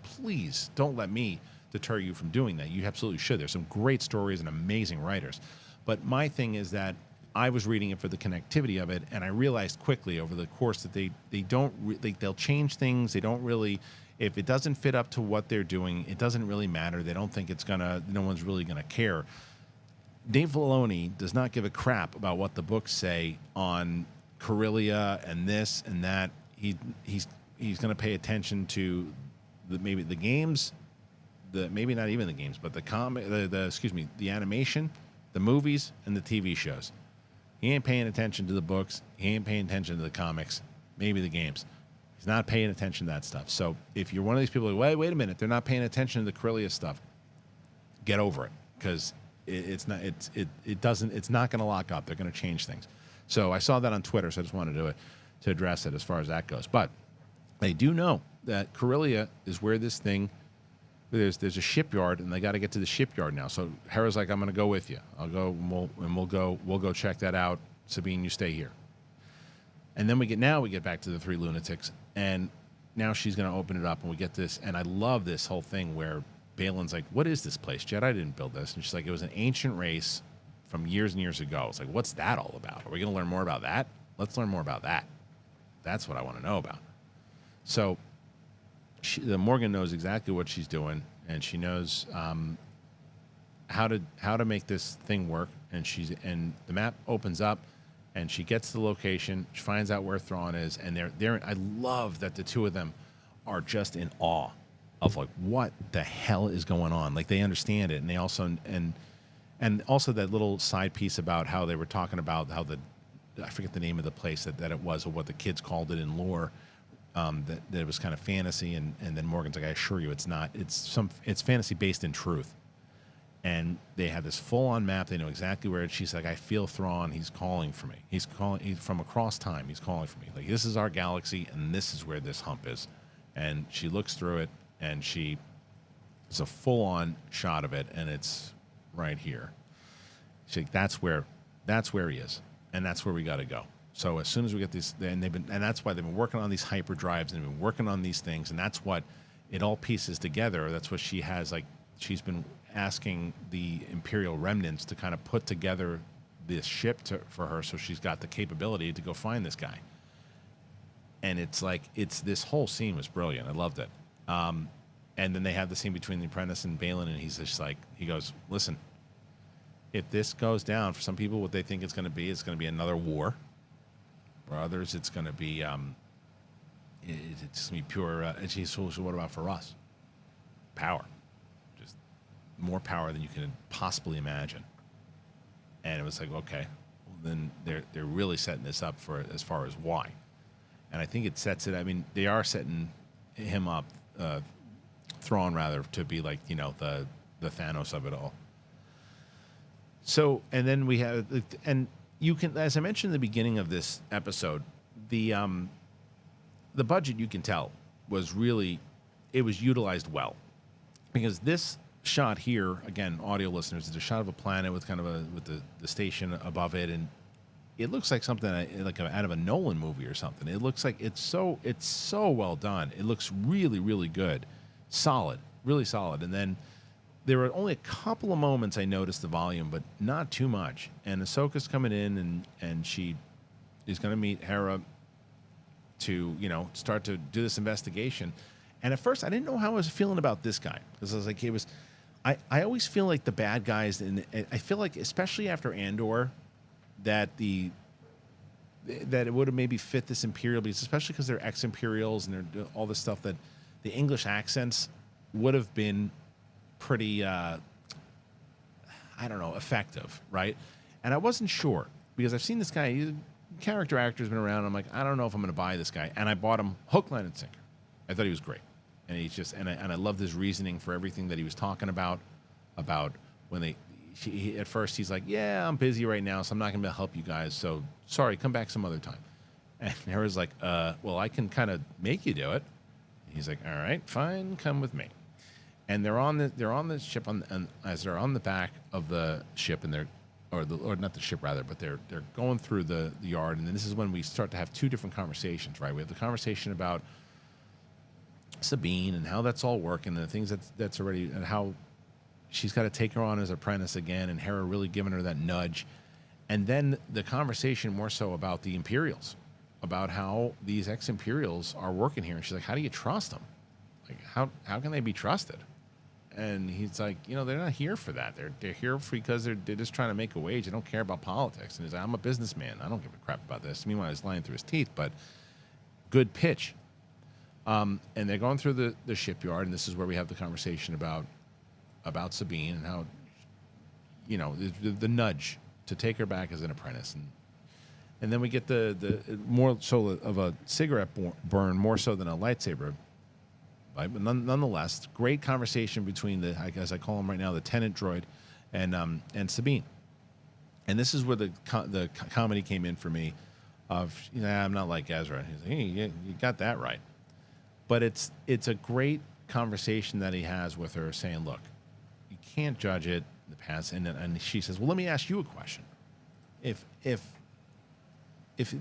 don't let me deter you from doing that. You absolutely should. There's some great stories and amazing writers. But my thing is that I was reading it for the connectivity of it, and I realized quickly over the course that they'll change things. They don't really, if it doesn't fit up to what they're doing, it doesn't really matter. They don't think no one's really gonna care. Dave Filoni does not give a crap about what the books say on Corellia and this and that. He's gonna pay attention to maybe the games, maybe not even the games, but the animation, the movies, and the TV shows. He ain't paying attention to the books. He ain't paying attention to the comics, maybe the games. He's not paying attention to that stuff. So if you're one of these people like, wait a minute, they're not paying attention to the Corellia stuff, get over it, because it's not going to lock up. They're going to change things. So I saw that on Twitter, so I just wanted to address it as far as that goes. But they do know that Corellia is where this thing. There's a shipyard, and they got to get to the shipyard now. So Hera's like, "I'm going to go with you. I'll go, and we'll go check that out. Sabine, you stay here." And then we get back to the three lunatics, and now she's going to open it up, and we get this. And I love this whole thing where Baylan's like, "What is this place? Jedi didn't build this." And she's like, "It was an ancient race from years and years ago." It's like, what's that all about? Are we going to learn more about that? Let's learn more about that. That's what I want to know about. So the Morgan knows exactly what she's doing, and she knows how to make this thing work. And the map opens up, and she gets the location. She finds out where Thrawn is, and they're. I love that the two of them are just in awe of like what the hell is going on. Like they understand it, and they also and also that little side piece about how they were talking about how I forget the name of the place that it was, or what the kids called it in lore. That it was kind of fantasy, and then Morgan's like, I assure you, it's not. It's fantasy based in truth. And they have this full-on map. They know exactly where it is. She's like, I feel Thrawn. He's calling for me. He's from across time. He's calling for me. Like, this is our galaxy, and this is where this hump is. And she looks through it, and it's a full-on shot of it, and it's right here. She's like, that's where he is, and that's where we got to go. So as soon as we get these, and that's why they've been working on these hyperdrives, and they've been working on these things, and that's what it all pieces together. That's what she has, like, she's been asking the Imperial remnants to kind of put together this ship for her, so she's got the capability to go find this guy. And it's like, this whole scene was brilliant. I loved it. And then they have the scene between the apprentice and Baylan, and he's just like, he goes, listen, if this goes down, for some people, what they think it's going to be another war. For others, it's going to be, it's going to be pure. And she's, so what about for us? Power. Just more power than you can possibly imagine. And it was like, okay, well, then they're really setting this up for as far as why. And I think it sets it. I mean, they are setting him up, Thrawn rather, to be like, you know, the Thanos of it all. So, and then we have, and you can, as I mentioned in the beginning of this episode, the budget, you can tell, was really, it was utilized well, because this shot here, again, audio listeners, is a shot of a planet with kind of with the station above it, and it looks like something like out of a Nolan movie or something. It looks like it's so well done. It looks really, really good, solid, really solid. And then there were only a couple of moments I noticed the volume, but not too much. And Ahsoka's coming in, and she is going to meet Hera to, you know, start to do this investigation. And at first, I didn't know how I was feeling about this guy, because I was like, I always feel like the bad guys, and I feel like, especially after Andor, that it would have maybe fit this Imperial beast, especially because they're ex-Imperials and they're all this stuff, that the English accents would have been pretty, I don't know, effective, right? And I wasn't sure, because I've seen this guy, he's a character actor, has been around. I'm like, I don't know if I'm going to buy this guy. And I bought him hook, line, and sinker. I thought he was great. And he's just, and I loved his reasoning for everything that he was talking about when at first he's like, yeah, I'm busy right now, so I'm not going to help you guys. So sorry, come back some other time. And Hera's like, well, I can kind of make you do it. And he's like, all right, fine, come with me. And they're on the ship, and as they're on the back of the ship, and or not the ship rather, but they're going through the yard, and then this is when we start to have two different conversations, right? We have the conversation about Sabine and how that's all working, and the things that's already, and how she's got to take her on as apprentice again, and Hera really giving her that nudge. And then the conversation more so about the Imperials, about how these ex-Imperials are working here. And she's like, how do you trust them? Like, how can they be trusted? And he's like, you know, they're not here for that. They're here because they're just trying to make a wage. They don't care about politics. And he's like, I'm a businessman. I don't give a crap about this. Meanwhile, he's lying through his teeth, but good pitch. And they're going through the shipyard, and this is where we have the conversation about Sabine and how, you know, the nudge to take her back as an apprentice. And then we get the more so of a cigarette burn, more so than a lightsaber. Right? But nonetheless, great conversation between as I call him right now, the tenant droid and Sabine. And this is where the comedy came in for me of, you know, I'm not like Ezra. He's like, hey, you got that right. But it's a great conversation that he has with her, saying, look, you can't judge it in the past. And she says, well, let me ask you a question. If they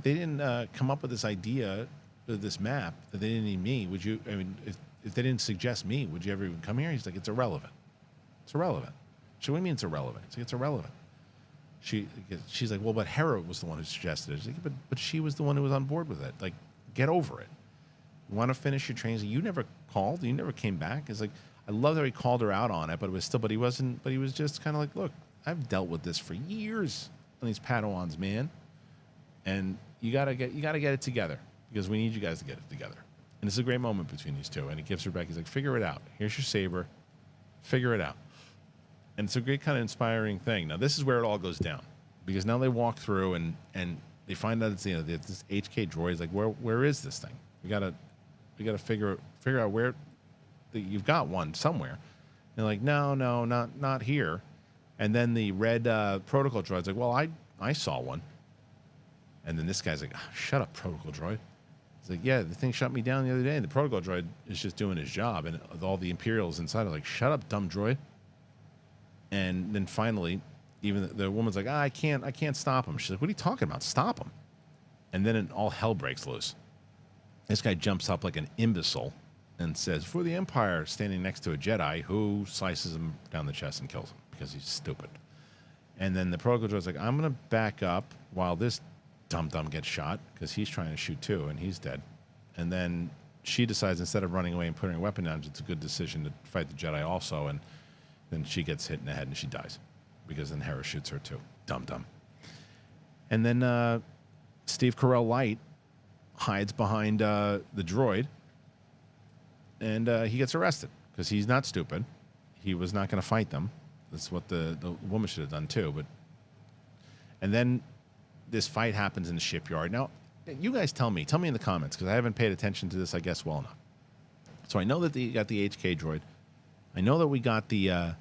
didn't come up with this idea, this map, that they didn't need me, would you, I mean, if they didn't suggest me, would you ever even come here? He's like, it's irrelevant. It's irrelevant. So what do you mean it's irrelevant? It's like, it's irrelevant. She's like, well, but Hera was the one who suggested it. She's like, but she was the one who was on board with it. Like, get over it. want to finish your training? You never called. You never came back. It's like, I love that he called her out on it, but it was still, but he wasn't, but he was just kind of like, look, I've dealt with this for years on these Padawans, man. And you gotta get it together because we need you guys to get it together. And it's a great moment between these two. And he gives her back. He's like, figure it out. Here's your saber. Figure it out. And it's a great kind of inspiring thing. Now, this is where it all goes down because now they walk through and they find out it's, this HK droid is like, where is this thing? We gotta figure out where you've got one somewhere. And they're like, no, not here. And then the red protocol droid's like, well, I saw one. And then this guy's like, oh, shut up, protocol droid. He's like, yeah, the thing shut me down the other day. And the protocol droid is just doing his job. And all the Imperials inside are like, shut up, dumb droid. And then finally, even the woman's like, I can't stop him. She's like, what are you talking about? Stop him. And then all hell breaks loose. This guy jumps up like an imbecile and says, for the Empire, standing next to a Jedi who slices him down the chest and kills him because he's stupid. And then the protocol droid's like, I'm going to back up while this dum-dum gets shot because he's trying to shoot too and he's dead. And then she decides instead of running away and putting her weapon down, it's a good decision to fight the Jedi also. And then she gets hit in the head and she dies because then Hera shoots her too. Dum-dum. And then Steve Carell Light hides behind the droid and he gets arrested because he's not stupid. He was not going to fight them. That's what the woman should have done too. And then this fight happens in the shipyard. Now, you guys tell me in the comments because I haven't paid attention to this, I guess, well enough. So I know that you got the HK droid. I know that we got the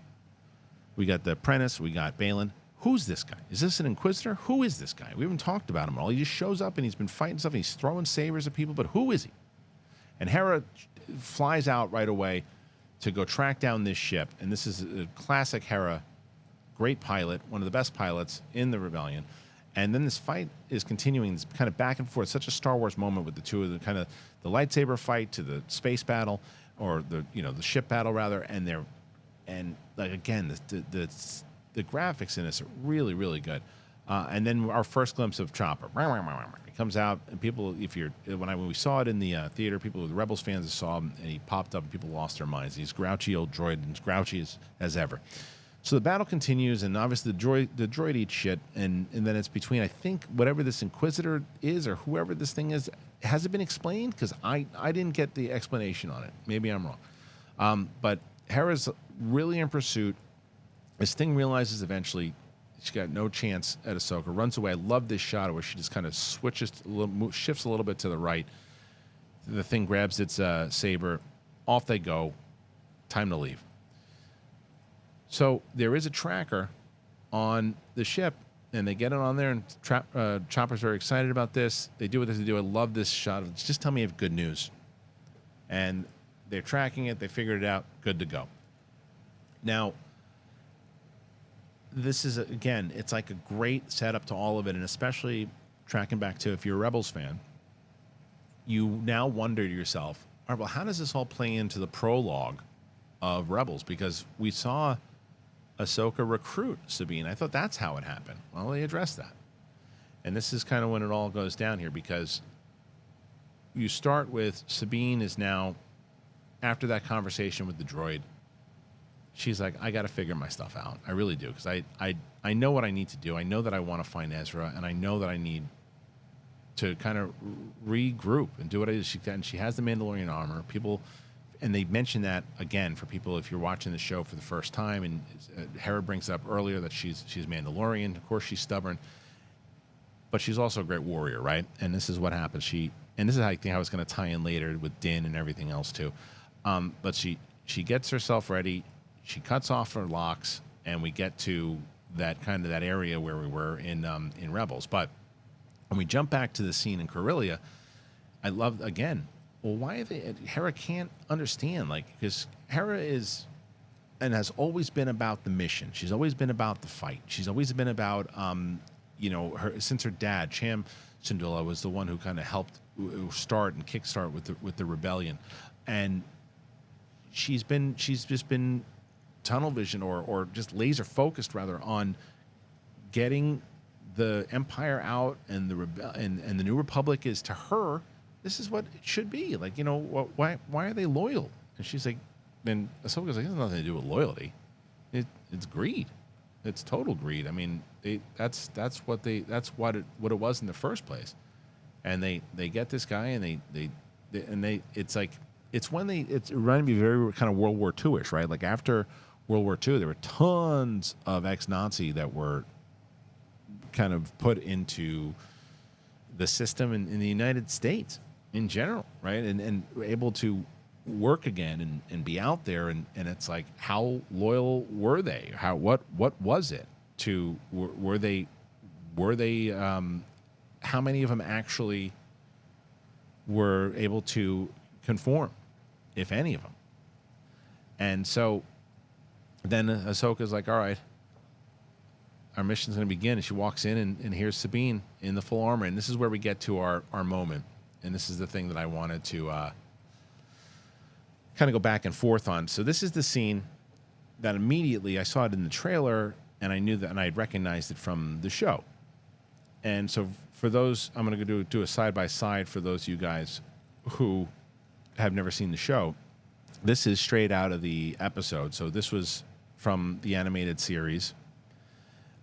apprentice. We got Baylan. Who's this guy? Is this an Inquisitor? Who is this guy? We haven't talked about him at all. He just shows up and he's been fighting stuff and he's throwing sabers at people, but who is he? And Hera flies out right away to go track down this ship. And this is a classic Hera, great pilot, one of the best pilots in the rebellion. And then this fight is continuing, this kind of back and forth, such a Star Wars moment with the two of them, kind of the lightsaber fight to the space battle, or the ship battle rather, and like again, the graphics in this are really, really good. And then our first glimpse of Chopper. He comes out, and people, when we saw it in the theater, the Rebels fans saw him, and he popped up, and people lost their minds. He's grouchy old droid, and as grouchy as ever. So the battle continues, and obviously the droid eats shit, and then it's between, I think, whatever this Inquisitor is or whoever this thing is. Has it been explained? Because I didn't get the explanation on it. Maybe I'm wrong. But Hera's really in pursuit. This thing realizes eventually she's got no chance at Ahsoka, runs away. I love this shot where she just kind of shifts a little bit to the right. The thing grabs its saber. Off they go. Time to leave. So there is a tracker on the ship, and they get it on there, and Chopper's very excited about this. They do what they do. I love this shot. Just tell me you have good news. And they're tracking it. They figured it out. Good to go. Now, this is, again, it's like a great setup to all of it, and especially tracking back to if you're a Rebels fan, you now wonder to yourself, all right, well, how does this all play into the prologue of Rebels? Because we saw Ahsoka recruit Sabine. I thought that's how it happened. Well, they addressed that. And this is kind of when it all goes down here, because you start with Sabine is now, after that conversation with the droid, she's like, I got to figure my stuff out. I really do, because I know what I need to do. I know that I want to find Ezra, and I know that I need to kind of regroup and do what I do. She has the Mandalorian armor. People... And they mention that, again, for people, if you're watching the show for the first time, and Hera brings up earlier that she's Mandalorian. Of course, she's stubborn, but she's also a great warrior, right? And this is what happens. And this is how I think I was going to tie in later with Din and everything else, too. But she gets herself ready. She cuts off her locks, and we get to that area where we were in Rebels. But when we jump back to the scene in Corellia, I love, again... Well, why Hera can't understand, because Hera is and has always been about the mission. She's always been about the fight. She's always been about, since her dad, Cham Syndulla, was the one who kind of helped start and kickstart with the rebellion. And she's just been tunnel vision or just laser focused rather on getting the Empire out, and the New Republic is to her this is what it should be. Like, why are they loyal? And she's like, and Ahsoka's like, it has nothing to do with loyalty. It's greed. It's total greed. I mean, that's what it was in the first place. And they get this guy, and it's like, it reminded me very kind of World War II-ish, right? Like after World War II, there were tons of ex-Nazi that were kind of put into the system in the United States in general, right? And able to work again and be out there, and it's like, how loyal were they? What was it to were they how many of them actually were able to conform, if any of them? And so then Ahsoka's like, all right, our mission's going to begin. And she walks in, and here's Sabine in the full armor. And this is where we get to our moment. And this is the thing that I wanted to kind of go back and forth on. So this is the scene that immediately I saw it in the trailer, and I knew that, and I had recognized it from the show. And so for those, I'm going to do a side-by-side for those of you guys who have never seen the show. This is straight out of the episode. So this was from the animated series.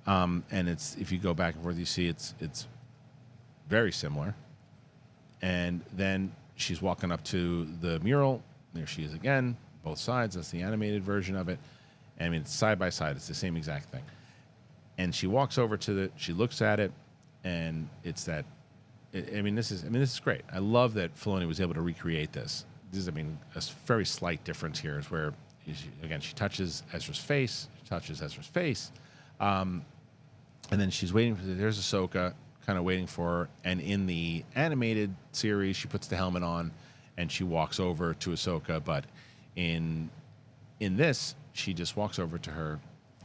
And it's, if you go back and forth, you see it's very similar. And then she's walking up to the mural. There she is again, both sides. That's the animated version of it. And I mean, it's side by side. It's the same exact thing. And she walks over to she looks at it, and it's that. This is great. I love that Filoni was able to recreate this. This is, a very slight difference here is where, she touches Ezra's face. And then she's waiting for, there's Ahsoka, kind of waiting for her. And in the animated series, she puts the helmet on, and she walks over to Ahsoka. But in this, she just walks over to her,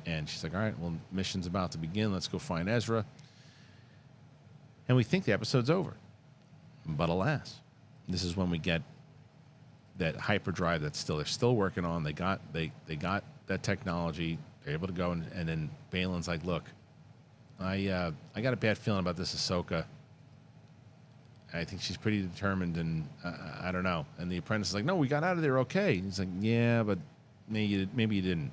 and she's like, all right, well, mission's about to begin. Let's go find Ezra. And we think the episode's over. But alas, this is when we get that hyperdrive they're still working on. They got that technology. They're able to go, and then Baylan's like, look, I got a bad feeling about this Ahsoka. I think she's pretty determined, and I don't know. And the apprentice is like, no, we got out of there okay. He's like, yeah, but maybe you didn't.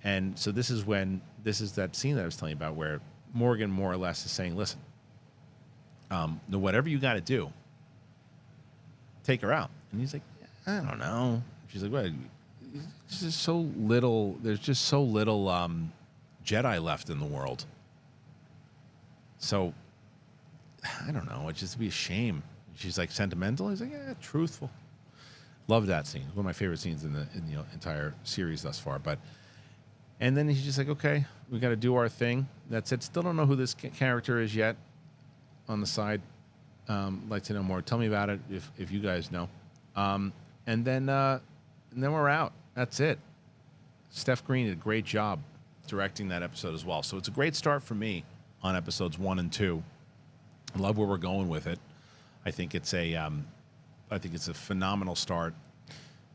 And so this is that scene that I was telling you about where Morgan more or less is saying, listen, whatever you got to do, take her out. And he's like, I don't know. She's like, well, there's just so little Jedi left in the world. So I don't know. It'd just be a shame. She's like sentimental. He's like, yeah, truthful. Love that scene. One of my favorite scenes in the entire series thus far. And then he's just like, okay, we got to do our thing. That's it. Still don't know who this character is yet. On the side, like to know more. Tell me about it if you guys know. And then we're out. That's it. Steph Green did a great job directing that episode as well. So it's a great start for me on episodes 1 and 2. I love where we're going with it. I think it's a phenomenal start.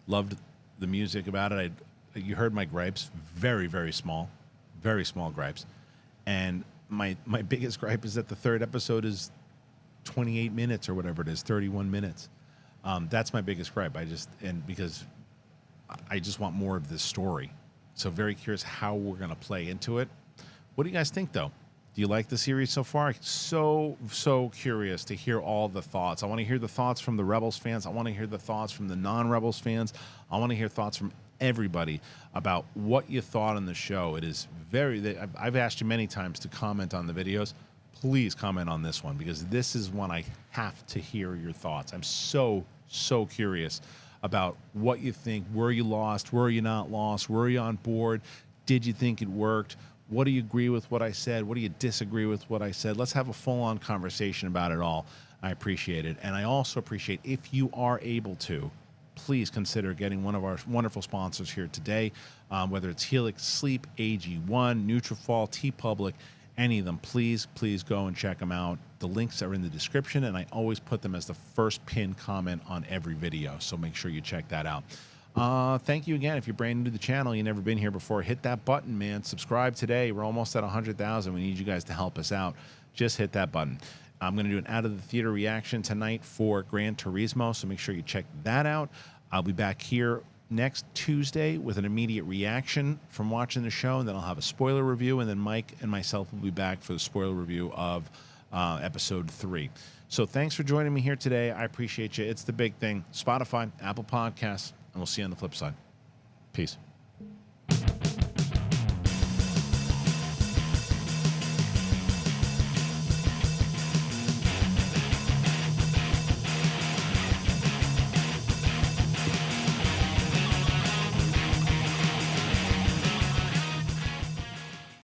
Loved the music about it. You heard my gripes. Very, very small gripes. And my biggest gripe is that the third episode is 28 minutes or whatever it is, 31 minutes. That's my biggest gripe. Because I just want more of this story. So very curious how we're going to play into it. What do you guys think, though? Do you like the series so far? So curious to hear all the thoughts. I want to hear the thoughts from the Rebels fans. I want to hear the thoughts from the non-Rebels fans. I want to hear thoughts from everybody about what you thought on the show. It is I've asked you many times to comment on the videos. Please comment on this one, because this is one I have to hear your thoughts. I'm so curious about what you think. Were you lost? Were you not lost? Were you on board? Did you think it worked? What do you agree with what I said? What do you disagree with what I said? Let's have a full-on conversation about it all. I appreciate it. And I also appreciate, if you are able to, please consider getting one of our wonderful sponsors here today, whether it's Helix Sleep, AG1, Nutrafol, TeePublic, any of them. Please go and check them out. The links are in the description, and I always put them as the first pinned comment on every video, so make sure you check that out. Thank you again. If you're brand new to the channel, you've never been here before, hit that button, man. Subscribe today. We're almost at 100,000. We need you guys to help us out. Just hit that button. I'm going to do an out of the theater reaction tonight for Gran Turismo, so make sure you check that out. I'll be back here next Tuesday with an immediate reaction from watching the show, and then I'll have a spoiler review, and then Mike and myself will be back for the spoiler review of episode 3. So thanks for joining me here today. I appreciate you. It's the big thing. Spotify, Apple Podcasts, and we'll see you on the flip side. Peace.